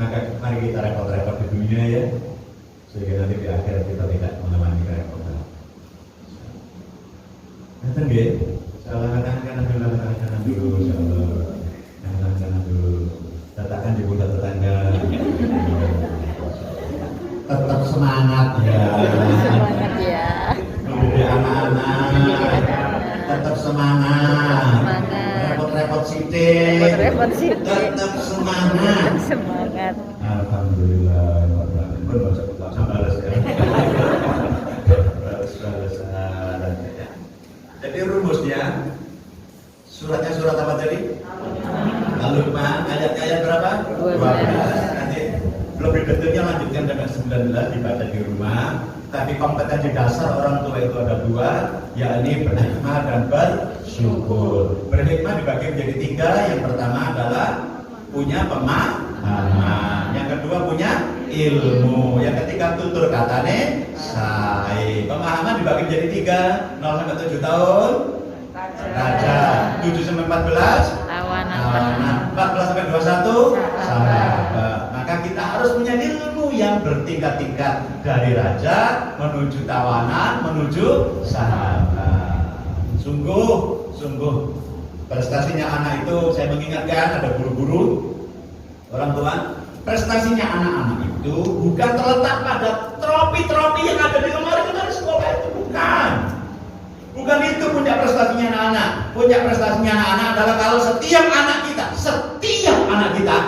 Maka mari kita repot-repot di dunia ya, sehingga nanti di akhir kita tidak mengalami kerepotan. Nanti nggih, salah kanan dulu, insyaallah. Kanan dulu. Letakkan di pundak tetangga. Tetap semangat ya. Semangat ya. Mendidik anak-anak. Tetap semangat. Repot-repot sithik. Repot-repot sithik. Tetap semangat. Semangat. Alhamdulillah. Balas ya. Balas. Jadi rumusnya suratnya surat apa tadi? Al-Luqman ayat berapa? 12. Nanti lebih detailnya lanjutkan dengan 19 dibaca di rumah. Tapi kompetensi dasar orang tua itu ada 2, yakni berhikmah dan bersyukur. Berhikmah dibagi menjadi 3. Yang pertama adalah punya pemahaman, yang kedua punya ilmu, yang ketiga tutur katane sae. Pemahaman dibagi menjadi 3, 0 sampai 7 tahun raja, 7 sampai 14 awanan, 14 sampai 21 sahabat. Maka kita harus punya ilmu yang bertingkat-tingkat dari raja menuju tawanan menuju sahabat. Sungguh prestasinya anak itu, saya mengingatkan ada guru-guru orang tua, prestasinya anak-anak itu bukan terletak pada trofi-trofi yang ada di lemari sekolah itu, bukan itu puncak prestasinya anak-anak. Puncak prestasinya anak-anak adalah kalau setiap anak kita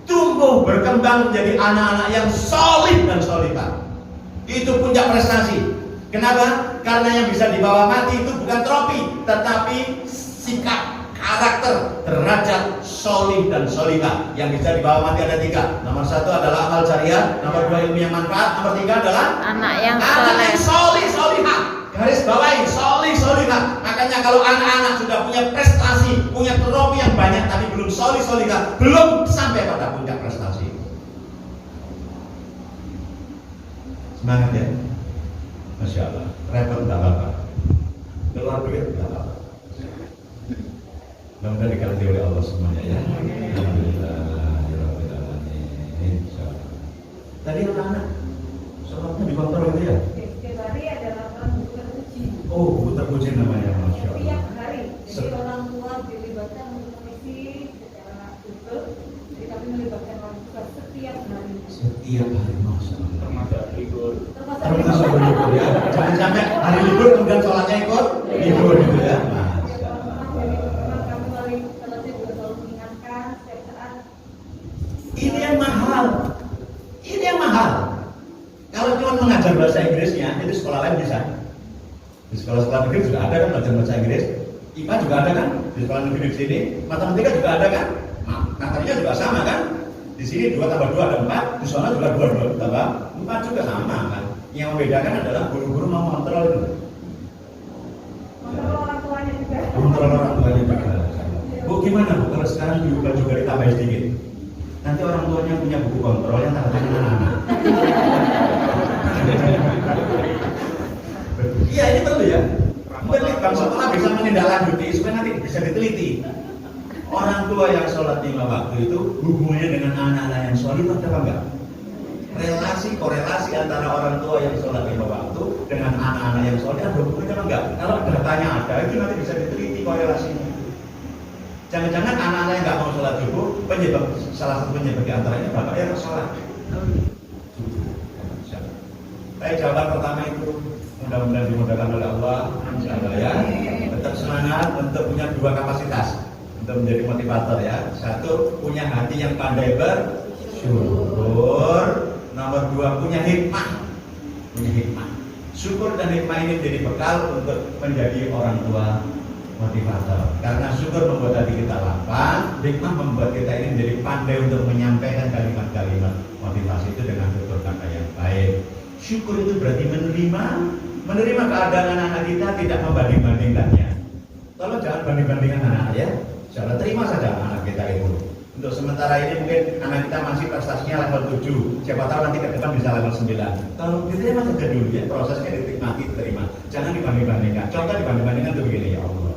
tumbuh berkembang menjadi anak-anak yang solih dan solihah. Itu puncak prestasi. Kenapa? Karena yang bisa dibawa mati itu bukan trofi, tetapi sikap, karakter, derajat, solih dan solihah. Yang bisa dibawa mati ada 3. Nomor 1 adalah amal jariah, nomor 2 ilmu yang manfaat, nomor 3 adalah anak yang solih solihah. Garis bawahi solih solihah. Makanya kalau anak-anak sudah punya prestasi, punya trofi yang banyak tapi belum solih solihah, belum sampai pada puncak prestasi. Semangat ya. Masya Allah, repot tidak apa-apa, keluar duit tidak apa-apa. Mudah-mudahan diganti oleh Allah semuanya ya. Alhamdulillah. Tadi anak-anak sholatnya dikontrol itu ya? Setiap hari ada laporan buku terpuji. Oh, buku terpuji namanya, Masya Allah. Setiap hari. Jadi orang tua dilibatkan untuk mengisi secara betul. Jadi kami melibatkan orang tua setiap hari. Setiap hari, Masya Allah. Termasuk libur. Termasuk libur ya. Jangan sampai hari libur kemudian sholatnya ikut libur gitu ya. Masya Allah. Kami melalui televisi juga selalu mengingatkan setiap saat. Ini yang mahal. Kalau cuma mengajar bahasa Inggrisnya, itu sekolah lain bisa. Di sekolah-sekolah negeri juga ada kan belajar bahasa Inggris. IPA juga ada kan di sekolah negeri di sini. Matematika juga ada kan. Materinya juga sama kan. Di sini 2 tambah 2 ada 4. Di sana juga 2 tambah 4 juga sama kan. Yang membedakan adalah guru-guru mau kontrol itu. Kontrol orang tuanya juga. Kontrol orang tuanya juga. Bu gimana Bu kalau sekarang juga ditambah sedikit? Nanti orang tuanya punya buku kontrol yang tak tanya anak-anak. Iya ini perlu ya. Mungkin Bang sekolah bisa menindaklanjuti supaya nanti bisa diteliti. Orang tua yang sholat 5 waktu itu hubungannya dengan anak-anak yang sholat ada apa enggak? Korelasi antara orang tua yang sholat 5 waktu dengan anak-anak yang sholat ada hubungannya apa enggak? Kalau datanya ada itu nanti bisa diteliti korelasinya. Jangan-jangan anak-anak yang nggak mau sholat subuh, salah satu penyebab di antaranya bapaknya harus sholat. Baik, jawaban pertama itu mudah-mudahan dimudahkan oleh Allah, insya Allah ya. Tetap semangat untuk punya 2 kapasitas untuk menjadi motivator ya. 1 punya hati yang pandai bersyukur. Nomor 2 punya hikmah. Syukur dan hikmah ini menjadi bekal untuk menjadi orang tua motivator. Karena syukur membuat hati kita lapang, hikmah membuat kita ini menjadi pandai untuk menyampaikan kalimat-kalimat motivasi itu dengan tutur kata yang baik. Syukur itu berarti menerima keadaan anak-anak kita, tidak membanding-bandingkannya. Tolong jangan banding-bandingkan anak-anak ya. Jangan terima saja anak kita itu. Untuk sementara ini mungkin anak kita masih prestasinya level 7. Siapa tahu nanti ke depan bisa level 9. Kalau diterima saja dulu ya, prosesnya dinikmati, diterima. Jangan dibanding-bandingkan. Contoh dibanding-bandingkan itu begini ya Allah.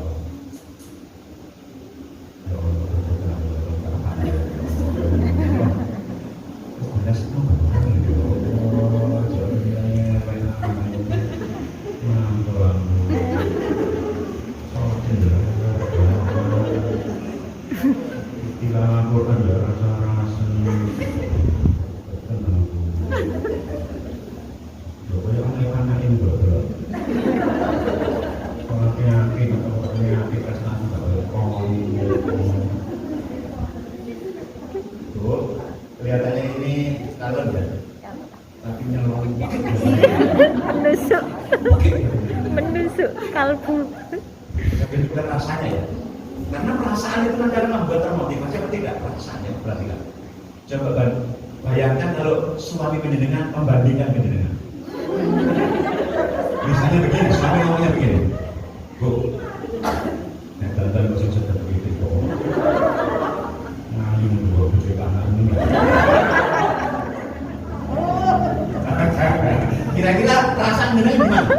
dalam Quran ya rasa-rasa tenang. Pokoknya anak-anak ini betul. Kalau penyakit atau penyakit perasaan tuh kelihatannya ini kalon ya, tapi nyelong Menusuk. Menusuk kalbu. tapi juga rasanya ya, karena perasaan itu kan kadang membuat termotivasi atau tidak perasaannya perhatikan. Coba bayangkan kalau suami penjenengan membandingkan penjenengan. Misalnya begini, suami ngomongnya begini, Bu, yang dandan masih sedang begitu kok. Ngayu dua bujuk anak ini. Kira-kira perasaan penjenengan gimana?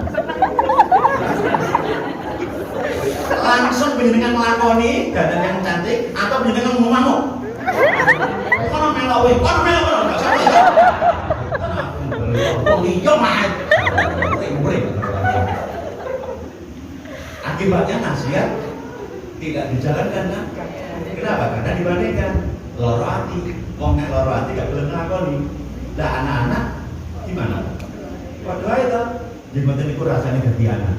Langsung penjenengan melakoni dandan yang cantik atau penjenengan ngomong-ngomong? Kono melawi, enggak salah. Oh iya mah. Akibatnya nasihat tidak dijalankan kan? Kenapa? Karena dibandingkan loro hati, wong nek loro hati gak gelem nglakoni. Lah anak-anak gimana? Padha ae to. Jemboten iku rasane dadi anak.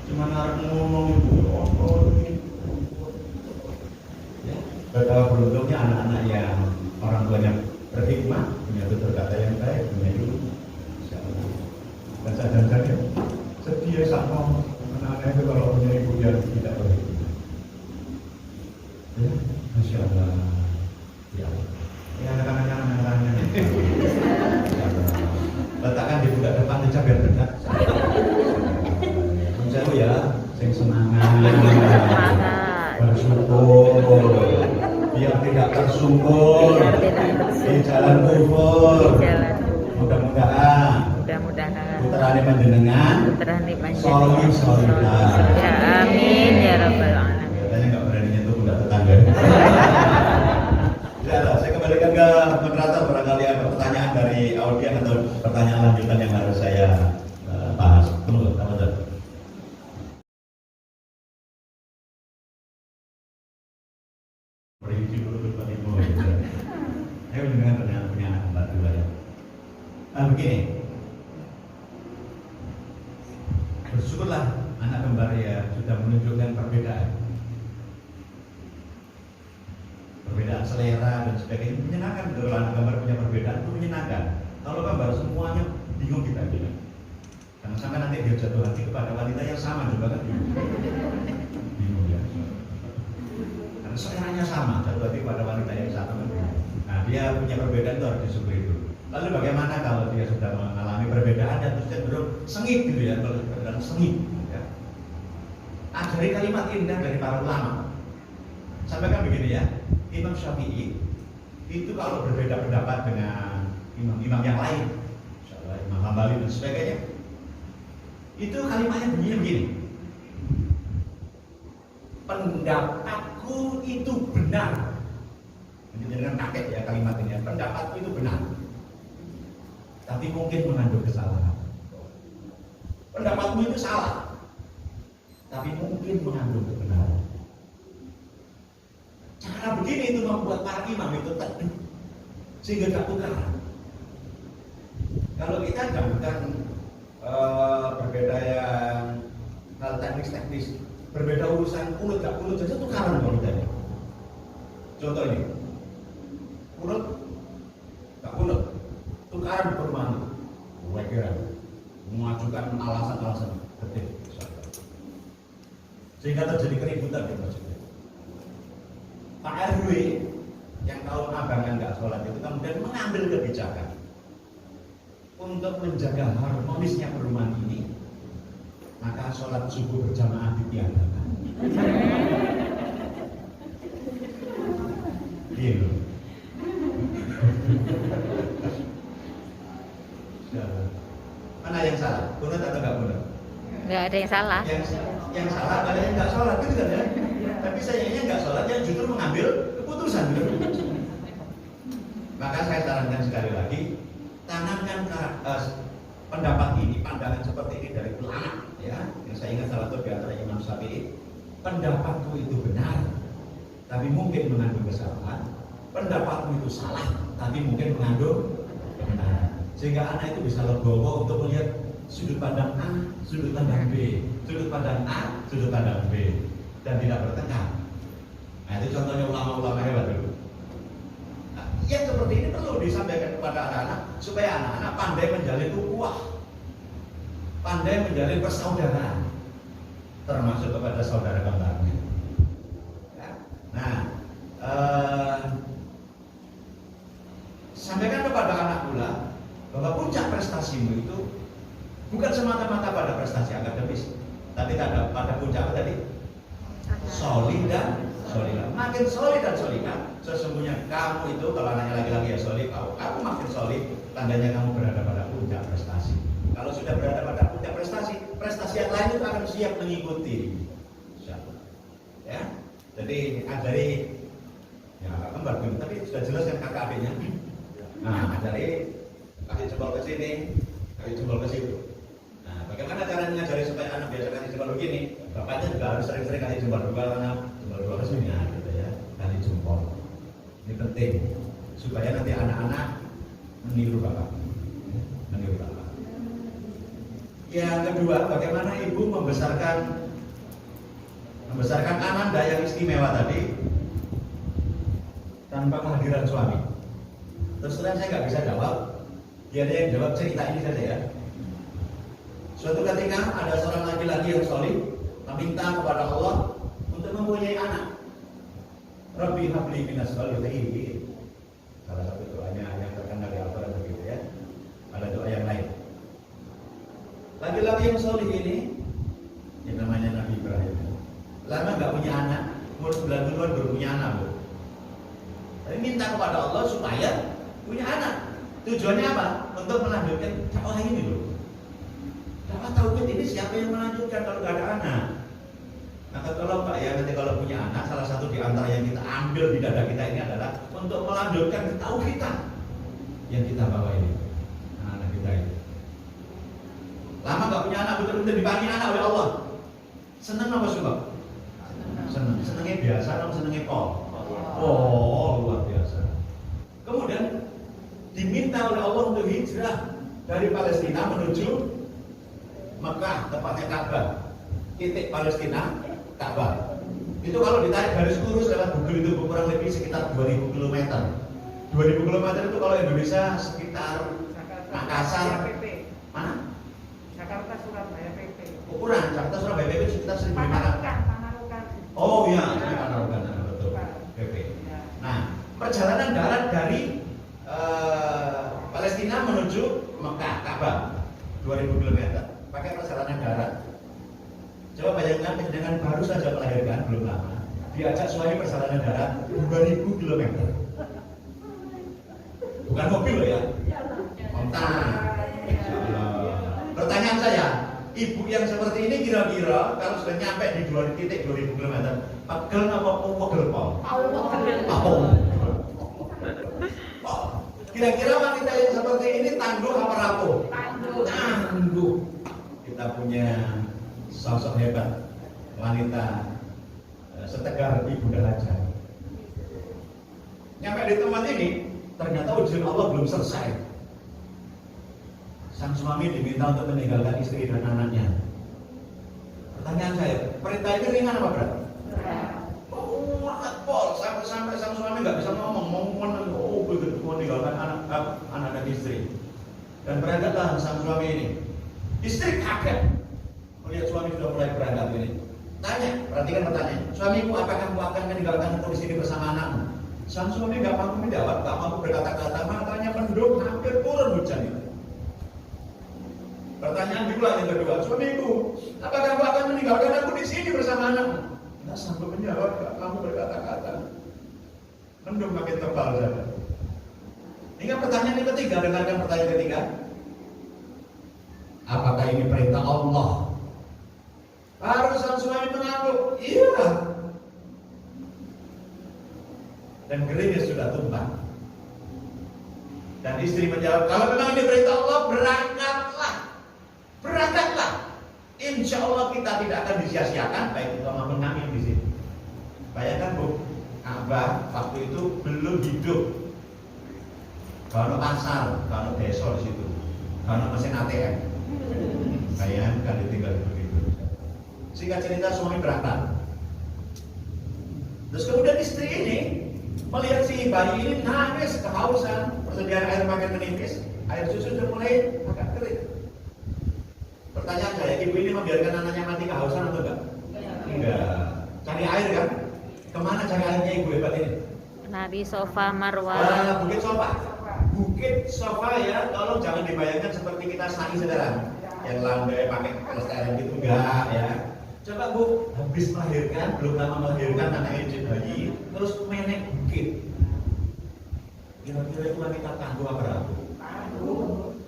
Cuma arep ngomong itu apa iki? Ya, betapa beruntungnya anak-anak yang orang tuanya berhikmah, punya tutur kata yang baik, punya ilmu. Insyaallah. Dan sadar ya, sedia sama anak-anak itu kalau punya ibu yang tidak berhikmah. Ya, Masya Allah. Ya, ya anak-anak. Letakkan di budak depan aja biar dekat. Jauh ya, sing semangat. Bersyukur. Biar tidak tersungkur di jalan kufur. Mudah-mudahan putrane panjenengan solih-solihah. Ya amin ya rabbal alamin. Katanya nggak berani nyentuh budak tetangga. Ya, saya kembalikan ke moderator, barangkali ada pertanyaan dari audien atau pertanyaan lanjutan yang harus saya bahas. Tunggu, teman-teman. Pergi dulu ke Pak Ibu. Saya mendengar ternyata punya anak kembar dua ya. Begini, bersyukurlah anak kembar ya sudah menunjukkan perbedaan selera dan sebagainya, menyenangkan. Kalau anak kembar punya perbedaan itu menyenangkan. Kalau kembar semuanya bingung kita bilang. Jangan sampai nanti dia jatuh hati kepada wanita yang sama juga kan bingung ya. Karena seleranya sama, jatuh hati pada wanita yang sama. Nah, dia punya perbedaan itu harus disyukuri itu. Lalu bagaimana kalau dia sudah mengalami perbedaan dan terus cenderung sengit gitu ya, kalau perbedaan sengit ya. Ajari kalimat indah dari para ulama. Sampaikan begini ya, Imam Syafi'i itu kalau berbeda pendapat dengan imam-imam yang lain, misalnya Imam Hambali dan sebagainya, itu kalimatnya bunyinya begini, pendapatku itu benar. Dengan kaget ya kalimat ini, pendapatku itu benar, tapi mungkin mengandung kesalahan. Pendapatmu itu salah, tapi mungkin mengandung kebenaran. Cara begini itu membuat para imam itu teduh sehingga tak tukaran. Kalau kita bukan berbeda yang hal teknis, berbeda urusan kulut gak kulut saja tukaran kalau kita. Contoh ini, kulut gak kulut, tukaran di perumahan itu. Gue kira mengajukan alasan-alasan detik sehingga terjadi keributan di masjid. Pak RW yang tahu abangan nggak sholat itu kemudian mengambil kebijakan untuk menjaga harmonisnya perumahan ini, maka sholat subuh berjamaah ditiadakan. Gitu. Mana yang salah? Kunut atau nggak kunut? Nggak ada yang salah. Yang salah ada yang nggak sholat gitu kan ya? Tapi sayangnya nggak sholat yang justru mengambil keputusan gitu. Maka saya sarankan sekali lagi, tanamkan pendapat ini, pandangan seperti ini dari ulama ya. Yang saya ingat salah satu di antara Imam Syafi'i, pendapatku itu benar, tapi tapi mungkin mengandung kesalahan. Pendapatmu itu salah, tapi mungkin mengandung kebenaran. Sehingga anak itu bisa legowo untuk melihat sudut pandang A, sudut pandang B, sudut pandang A, sudut pandang B, dan tidak bertengkar. Nah itu contohnya ulama-ulama hebat dulu. Nah, yang seperti ini perlu disampaikan kepada anak-anak supaya anak-anak pandai menjalin ukhuwah, pandai menjalin persaudaraan, termasuk kepada saudara kembarnya. Ya. Nah, sampaikan kepada anak pula bahwa puncak prestasimu itu bukan semata-mata pada prestasi akademis, tapi pada puncak apa tadi? Solid dan solihah. Makin solid dan solihah, sesungguhnya kamu itu, kalau anaknya laki-laki ya solid, kamu makin solid, tandanya kamu berada pada puncak prestasi. Kalau sudah berada pada puncak prestasi, prestasi yang lain itu akan siap mengikuti. Ya, jadi ajari ya kembar dulu, tapi sudah jelas kan kakak adiknya. Nah, ajari kasih jempol ke sini, kasih jempol ke situ. Nah, bagaimana caranya ngajari supaya anak biasa kasih jempol begini? Bapaknya juga harus sering-sering kasih jempol dua karena jempol dua ke sini, gitu ya, kasih jempol. Ini penting supaya nanti anak-anak meniru bapak, meniru bapak. Yang kedua, bagaimana ibu membesarkan Ananda yang istimewa tadi tanpa kehadiran suami. Terus terang saya nggak bisa jawab, dia ada yang jawab cerita ini saja ya. Suatu ketika ada seorang laki-laki yang solih meminta kepada Allah untuk mempunyai anak. Rabbi habli minas sholihin. Salah satu doanya yang terkenal di Al-Quran begitu ya. Ada doa yang lain. Laki-laki yang solih ini yang namanya Nabi Ibrahim. Lama nggak punya anak, umur 90-an baru punya anak, Bu. Tapi minta kepada Allah supaya punya anak. Tujuannya apa? Untuk melanjutkan dakwah ini loh. Dakwah tauhid ini siapa yang melanjutkan kalau nggak ada anak? Maka tolong Pak ya, nanti kalau punya anak, salah satu di antara yang kita ambil di dada kita ini adalah untuk melanjutkan tauhidan yang kita bawa ini, anak kita ini. Lama nggak punya anak, betul-betul dipanggil anak oleh Allah. Senang apa suka? Senang. Senangnya biasa atau senangnya pol? Oh, luar biasa. Kemudian diminta oleh Allah untuk hijrah dari Palestina menuju Mekah, tepatnya Ka'bah. Titik Palestina, Ka'bah. Itu kalau ditarik garis lurus lewat Google itu kurang lebih sekitar 2000 km. 2000 km itu kalau Indonesia sekitar Makassar. Mana? Jakarta Surabaya PP. Ukuran Jakarta Surabaya PP sekitar 1500. Oh iya, ini Panarukan, betul. PP. Nah, perjalanan darat dari Palestina menuju Mekah, Ka'bah, 2000 km. Pakai perjalanan darat. Coba bayangkan dengan baru saja melahirkan, belum lama, diajak suami perjalanan darat 2000 km. Bukan mobil loh ya, onta. Pertanyaan saya, ibu yang seperti ini kira-kira kalau sudah nyampe di 2000 km, pegel apa pegel pol? Kira-kira wanita yang seperti ini tangguh apa rapuh? Tangguh. Kita punya sosok hebat, wanita setegar Ibu Daraja. Nyampe di tempat ini, ternyata ujian Allah belum selesai. Sang suami diminta untuk meninggalkan istri dan anaknya. Pertanyaan saya, perintah ini ringan apa berat? Oh, pol, sampai sang suami nggak bisa ngomong, begitu meninggalkan anak dan istri. Dan berangkatlah sang suami ini. Istri kaget melihat suami sudah mulai berangkat ini. Tanya, perhatikan pertanyaan. Suamiku, apakah kamu akan meninggalkan aku di sini bersama anakmu? Sang suami nggak mampu menjawab, nggak mampu berkata-kata, matanya mendung, hampir turun hujan itu. Pertanyaan diulang yang kedua, suamiku, apakah kamu akan meninggalkan aku di sini bersama anakmu? Nggak sanggup menjawab, nggak mampu berkata-kata. Mendung makin tebal saja. Hingga pertanyaan yang ketiga, dengarkan pertanyaan ketiga. Apakah ini perintah Allah? Harus sang suami mengangguk, iya. Dan gerimis sudah tumpah. Dan istri menjawab, kalau memang ini perintah Allah, berangkatlah. Berangkatlah. Insya Allah kita tidak akan disia-siakan, baik itu maupun kami di sini. Bayangkan Bu, mbah waktu itu belum hidup. Kalau pasar, kalau desa di situ, kalau mesin ATM, kayak kan ditinggal begitu. Singkat cerita suami berangkat. Terus kemudian istri ini melihat si bayi ini nangis kehausan, persediaan air makin menipis, air susu sudah mulai agak kering. Pertanyaan saya, ibu ini membiarkan anaknya mati kehausan atau enggak? Enggak. Cari air kan? Kemana cari airnya ibu hebat ini? Nari sofa marwah. Bukit sofa. Bukit sofa ya, tolong jangan dibayangkan seperti kita sa'i saudara. Yang landai pakai pelestarian gitu enggak ya. Coba Bu, habis melahirkan, belum lama melahirkan anaknya bayi, terus menek bukit. Kira-kira itu wanita tangguh apa ragu?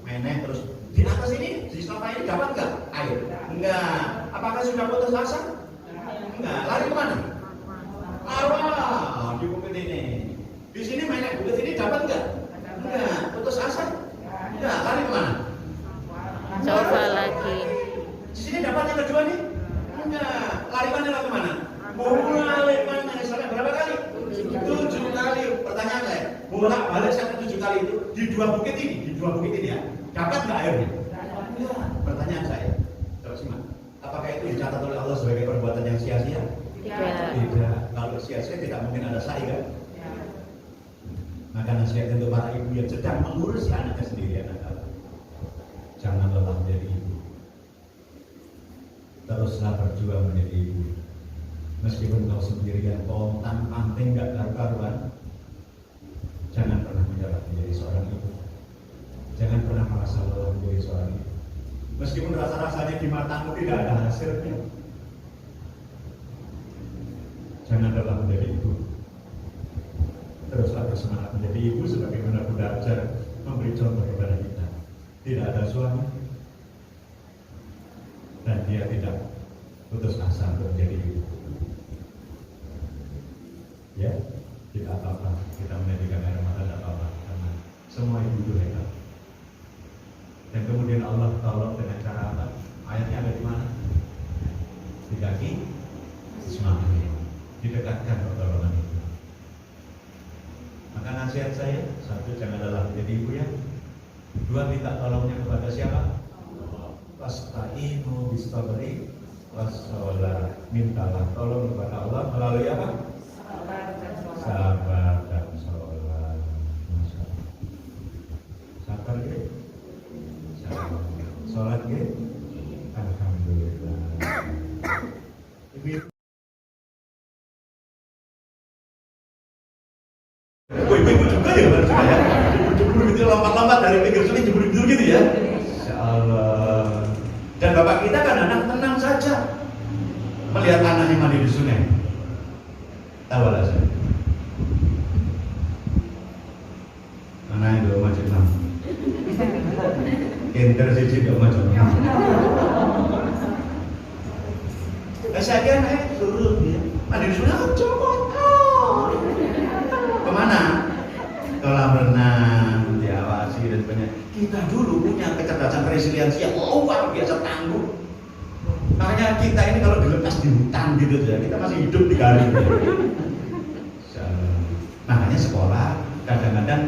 Menek terus di atas ini, di sofa ini dapat enggak air? Enggak. Apakah sudah putus asa? Enggak. Lari kemana? Marwah di bukit ini. Di sini menek bukit ini dapat enggak? Enggak. Putus asa? Enggak. Lari kemana? Sofa lagi. Di sini dapat yang kedua nih? Enggak. Lari mana kemana? Bolak mana? Sampai berapa kali? 7 kali. Pertanyaan saya, bolak balik sampai 7 kali itu di dua bukit ini ya, dapat nggak airnya? Enggak. Pertanyaan saya, terus simak. Apakah itu dicatat oleh Allah sebagai perbuatan yang sia-sia? Tidak. Kalau sia-sia tidak mungkin ada sa'i kan? Maka nasihat untuk para ibu yang sedang mengurusi anaknya sendiri adalah jangan lelah menjadi ibu. Teruslah berjuang menjadi ibu. Meskipun kau sendirian, pontang panting gak karu-karuan, jangan pernah menyerah menjadi seorang ibu. Jangan pernah merasa lelah menjadi seorang ibu. Meskipun rasa-rasanya di matamu tidak ada hasilnya, jangan lelah menjadi ibu. Teruslah bersemangat menjadi ibu sebagaimana Bunda ajar memberi contoh kepada kita. Tidak ada suami dan dia tidak putus asa untuk menjadi ibu. Ya, tidak apa-apa kita menjadikan air mata, tidak apa-apa karena semua ibu itu hebat. Dan kemudian Allah tolong dengan cara apa? Ayatnya ada di mana? Di kaki Ismail, didekatkan pertolongan itu. Maka nasihat saya, 1, jangan lelah menjadi ibu ya. 2, minta tolongnya kepada siapa? Wasta'inu bis-sabri was-shalah. Mintalah tolong kepada Allah melalui apa? Sabar dan sholat. Masya Allah. Sabar gitu. Sholat gitu. Alhamdulillah. Ibu juga ya, jebur gitu, lompat-lompat dari pinggir sungai jebur gitu ya. Insya Allah. Dan bapak kita kan anak tenang saja melihat anaknya mandi di sungai. Tahu alasan? Anak itu macam enam. Kinder sih juga macam enam. Saya kan suruh dia mandi di sungai, coba. Kemana? Kolam renang, diawasi dan sebagainya. Kita dulu punya kecerdasan resiliensi yang luar biasa tangguh. Makanya kita ini kalau dilepas di hutan gitu ya, kita masih hidup 3 hari. Makanya sekolah kadang-kadang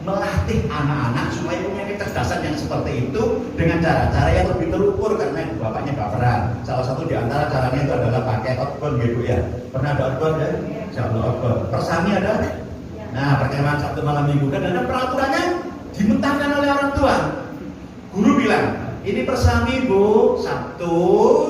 melatih anak-anak supaya punya kecerdasan yang seperti itu dengan cara-cara yang lebih terukur karena bapaknya baperan. Salah satu di antara caranya itu adalah pakai outbound gitu ya. Pernah ada outbound ya? Insyaallah outbound. Persami ada? Nah, perkemahan Sabtu malam minggu kan ada peraturannya dimentahkan oleh orang tua. Guru bilang, ini persami Bu, Sabtu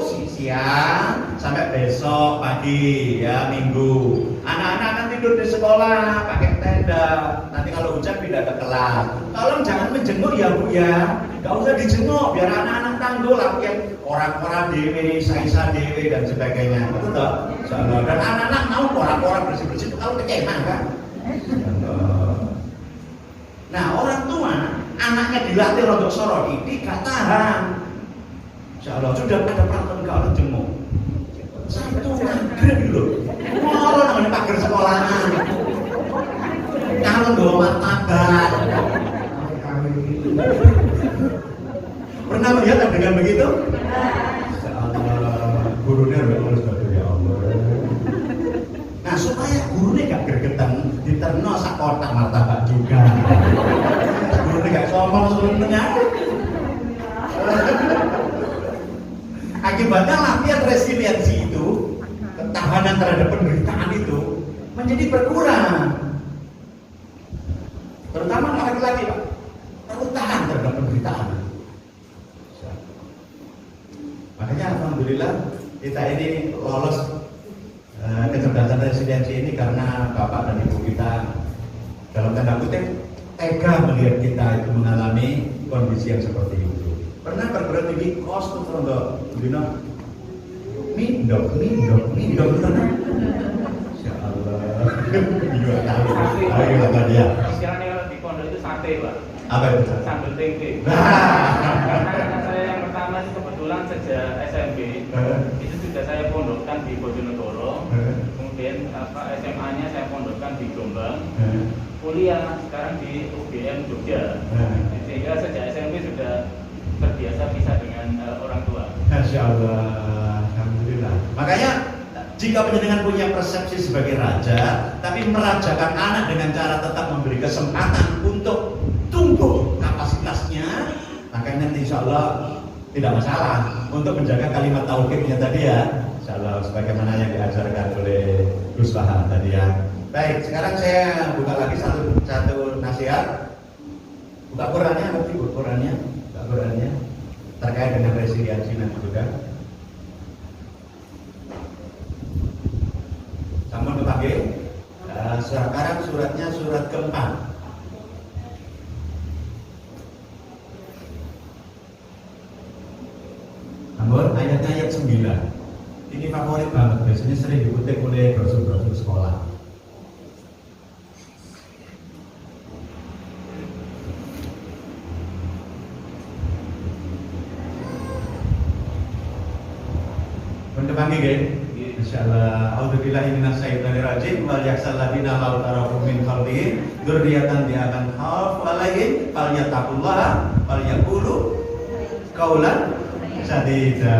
siang sampai besok pagi ya minggu. Anak-anak akan tidur di sekolah pakai tenda. Nanti kalau hujan pindah ke kelas. Tolong jangan menjenguk ya Bu ya. Gak usah dijenguk biar anak-anak tangguh latihan orang-orang dewe, isa-isa dewe dan sebagainya. Betul tak? Dan anak-anak mau orang-orang bersih-bersih itu kalau kecemah kan? Nah orang tua anaknya dilatih rodok soroti dikatakan Insya Allah sudah ada peraturan gak orang jenguk satu maghrib dulu orang namanya pagar sekolahan kalau bawa martabak pernah melihat dengan begitu? Insya Allah gurunya harus batu ya Allah. Nah supaya gurune gak gregetan diterno sak kotak martabak juga. Gurune gak sombong sebenarnya. Akibatnya latihan resiliensi itu, ketahanan terhadap penderitaan itu menjadi berkurang. Terutama laki-laki, Pak, tertahan terhadap penderitaan. Makanya alhamdulillah kita ini lolos kecerdasan resiliensi ini karena Bapak dan Ibu kita dalam tanda kutip tega melihat kita itu mengalami kondisi yang seperti itu. Pernah perguruan tinggi kos tuh kalau bina mindok pernah? Insya Allah. Dua kali. Ayo kata dia. Istilahnya di pondok itu sate, Pak. Apa itu? Sambal tempe. Karena saya yang pertama itu kebetulan sejak SMP itu sudah saya pondokkan di Bojonegoro. Kemudian SMA-nya saya pondokkan di Jombang. Kuliah sekarang di UGM Jogja. Sehingga sejak SMP sudah terbiasa pisah dengan orang tua. Masya Allah, alhamdulillah. Makanya jika penjenengan punya persepsi sebagai raja, tapi merajakan anak dengan cara tetap memberi kesempatan untuk tumbuh kapasitasnya, maka nanti insya Allah tidak masalah untuk menjaga kalimat tauhidnya tadi ya. Insya Allah sebagaimana yang diajarkan oleh Gus Bahan tadi ya. Baik, sekarang saya buka lagi satu nasihat. Buka Qurannya, ngerti Qurannya? Qurannya terkait dengan resiliensi nanti juga. Sampun dipakai. Sekarang suratnya surat keempat. Namun ayatnya ayat 9. Ini favorit banget. Biasanya sering dikutip oleh brosur-brosur sekolah. Pendepangi nggih. Insyaallah. A'udzubillahi minasyaitonir rajim. Wal yaksal ladina law tarakum min khalqihim dzurriyyatan bi'atan khauf 'alaihim falyattaqullaha falyaqulu qaulan sadida.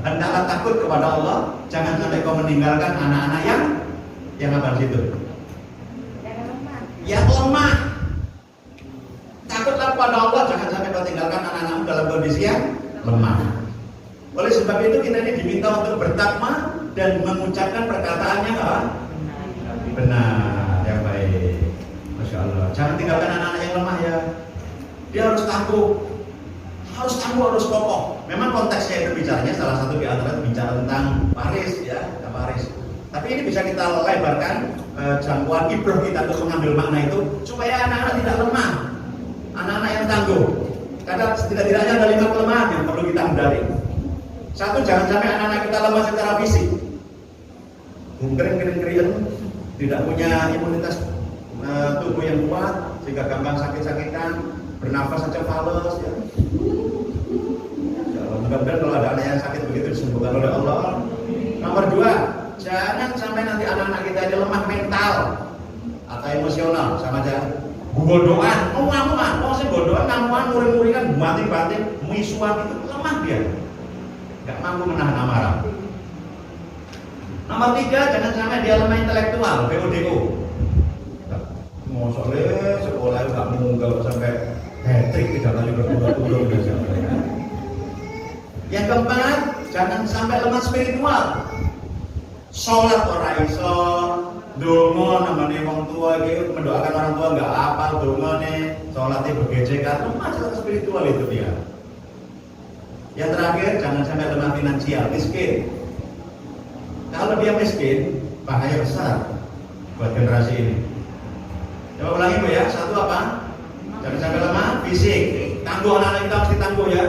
Hendaklah takut kepada Allah, jangan sampai kau meninggalkan anak-anak yang apa di situ? Yang lemah. Takutlah kepada Allah, jangan sampai kau tinggalkan anak-anakmu dalam kondisi yang lemah. Oleh sebab itu kita ini diminta untuk bertakwa dan mengucapkan perkataannya apa? Benar, yang baik. Masya Allah. Jangan tinggalkan anak-anak yang lemah ya. Dia harus tangguh, harus kokoh. Memang konteksnya itu bicaranya salah satu di antara bicara tentang waris ya, waris. Tapi ini bisa kita lebarkan jangkauan ibroh kita untuk mengambil makna itu supaya anak-anak tidak lemah, anak-anak yang tangguh. Karena tidak-tidaknya ada 5 kelemahan yang perlu kita hindari. Satu, jangan sampai anak-anak kita lemah secara fisik, kering-kering, tidak punya imunitas tubuh yang kuat sehingga gampang sakit-sakitan, bernafas saja fales ya. Mudah-mudahan kalau ada anak yang sakit begitu disembuhkan oleh Allah. Nomor 2, jangan sampai nanti anak-anak kita ini lemah mental atau emosional, sama aja bodohan, ngamuan, mau sih bodohan, ngamuan, muring-muringan, banting-banting, misuan itu lemah dia. Gak mampu menahan amarah. Nomor 3, jangan sampai dia lemah intelektual, BODO. Masalahnya sekolah itu gak munggah sampai hat-trick 3 kali berturut-turut. Yang keempat, jangan sampai lemah spiritual. Sholat ora iso, dongo namanya wong tua gitu, mendoakan orang tua nggak hafal dongone, sholatnya bergejekan, lemah secara spiritual itu dia. Yang terakhir, jangan sampai lemah finansial, miskin. Kalau dia miskin, bahaya besar buat generasi ini. Coba ulangi Bu ya, 1 apa? Jangan sampai lemah fisik. Tangguh, anak-anak kita mesti tangguh ya.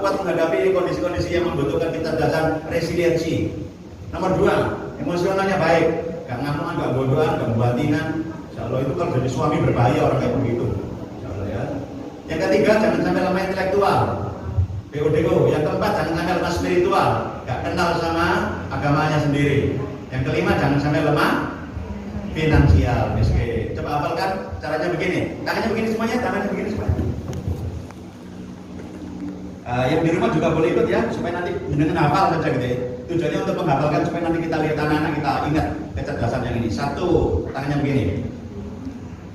Kuat menghadapi kondisi-kondisi yang membutuhkan kecerdasan resiliensi. Nomor 2, emosionalnya baik. Gak ngamuan, gak bodohan, gak membatingan. Insya Allah itu kalau jadi suami berbahaya orang kayak begitu. Insya Allah ya. Yang ketiga, jangan sampai lemah intelektual. BODO. Yang keempat, jangan sampai lemah spiritual, gak kenal sama agamanya sendiri. Yang kelima, jangan sampai lemah finansial, miskin. Coba hafalkan caranya begini. Tangannya begini semuanya, tangannya begini semuanya. Yang di rumah juga boleh ikut ya, supaya nanti dengan hafal saja gitu ya. Tujuannya untuk menghafalkan supaya nanti kita lihat anak-anak kita ingat kecerdasan yang ini. Satu, tangannya begini.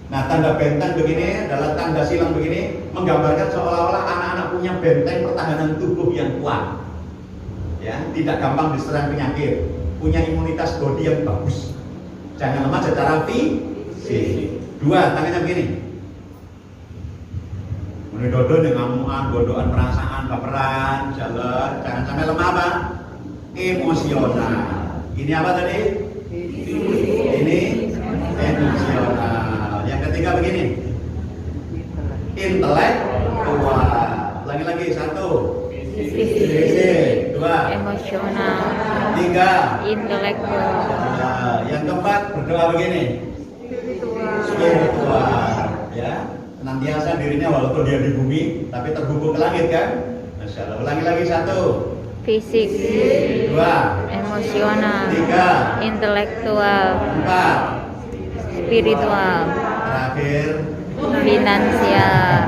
Nah, tanda benteng begini adalah tanda silang begini menggambarkan seolah-olah anak-anak punya benteng pertahanan tubuh yang kuat. Ya, tidak gampang diserang penyakit, punya imunitas bodi yang bagus. Jangan lemah secara fisik. Dua, tangannya begini. Mendodo dengan ngamuan, godoan perasaan, baperan, jalan, jangan sampai lemah apa? Emosional. Ini apa tadi? Ini emosional. Yang ketiga begini, intelektual. Lagi-lagi, satu, fisik. Dua, Emosional. tiga, Intelektual. yang keempat berdoa begini, spiritual. Ya, senantiasa dirinya walaupun dia di bumi, tapi terhubung ke langit kan? Masya Allah. Ulangi lagi, satu, Fisik. dua, Emosional. tiga, Intelektual. empat, Spiritual. terakhir. Finansial.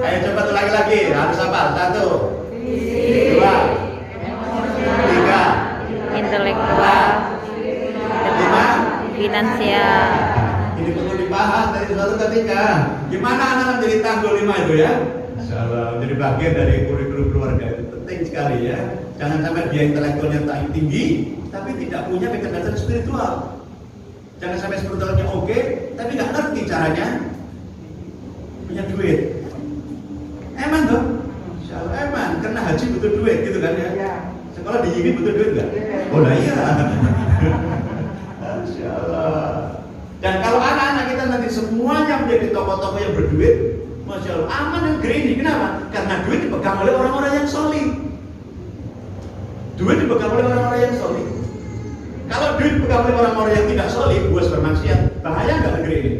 Ayo coba ulangi lagi, harus apa? Satu, dua, tiga, Intelektual. lima. Finansial. Ini perlu dibahas dari satu ke tiga. Gimana anak menjadi tanggul 5 itu ya? Insya Allah menjadi bagian dari kurikulum keluarga itu penting sekali ya. Jangan sampai dia intelektualnya tinggi, tapi tidak punya kecerdasan spiritual. Jangan sampai spiritualnya oke, tapi nggak ngerti caranya punya duit. Eman dong? Insya Allah eman, karena haji butuh duit gitu kan ya? Sekolah di YIMI butuh duit nggak? Oh lah iya. Insya Allah. Dan kalau anak-anak kita nanti semuanya menjadi tokoh-tokoh yang berduit, Masya Allah, aman dan gini. Kenapa? Karena duit dipegang oleh orang-orang yang solih. Duit dipegang oleh orang-orang yang solih. Kalau duit dipegang oleh orang-orang yang tidak solih, buas bermaksiat, bahaya nggak negeri ini?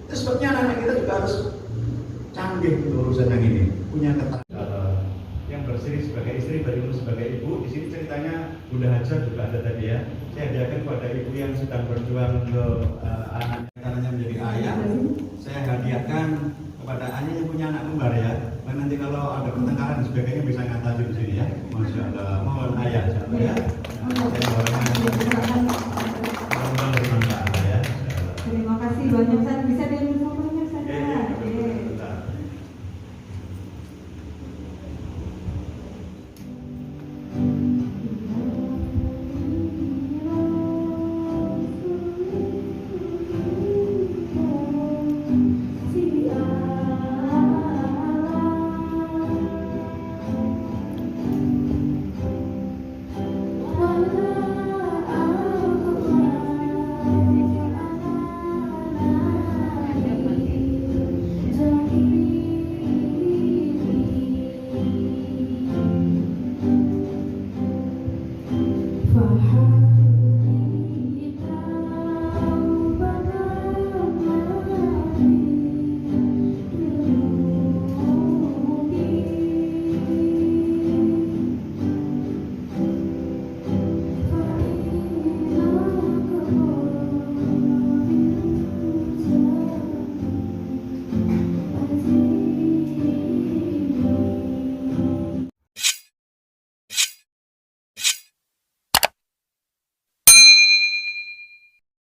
Itu sebabnya anak-anak kita juga harus canggih untuk urusan yang ini, punya keterangan. Yang berseri sebagai istri, beribu sebagai ibu. Di sini ceritanya Bunda Hajar juga ada tadi ya. Saya hadiahkan kepada ibu yang sedang berjuang untuk anaknya menjadi ayah. Saya hadiahkan kepada ayah yang punya anak kembar ya. Dan nanti kalau ada pertengkaran dan sebagainya bisa ngatasi di sini ya. Masya Allah, mohon ayah ya. Terima kasih banyak.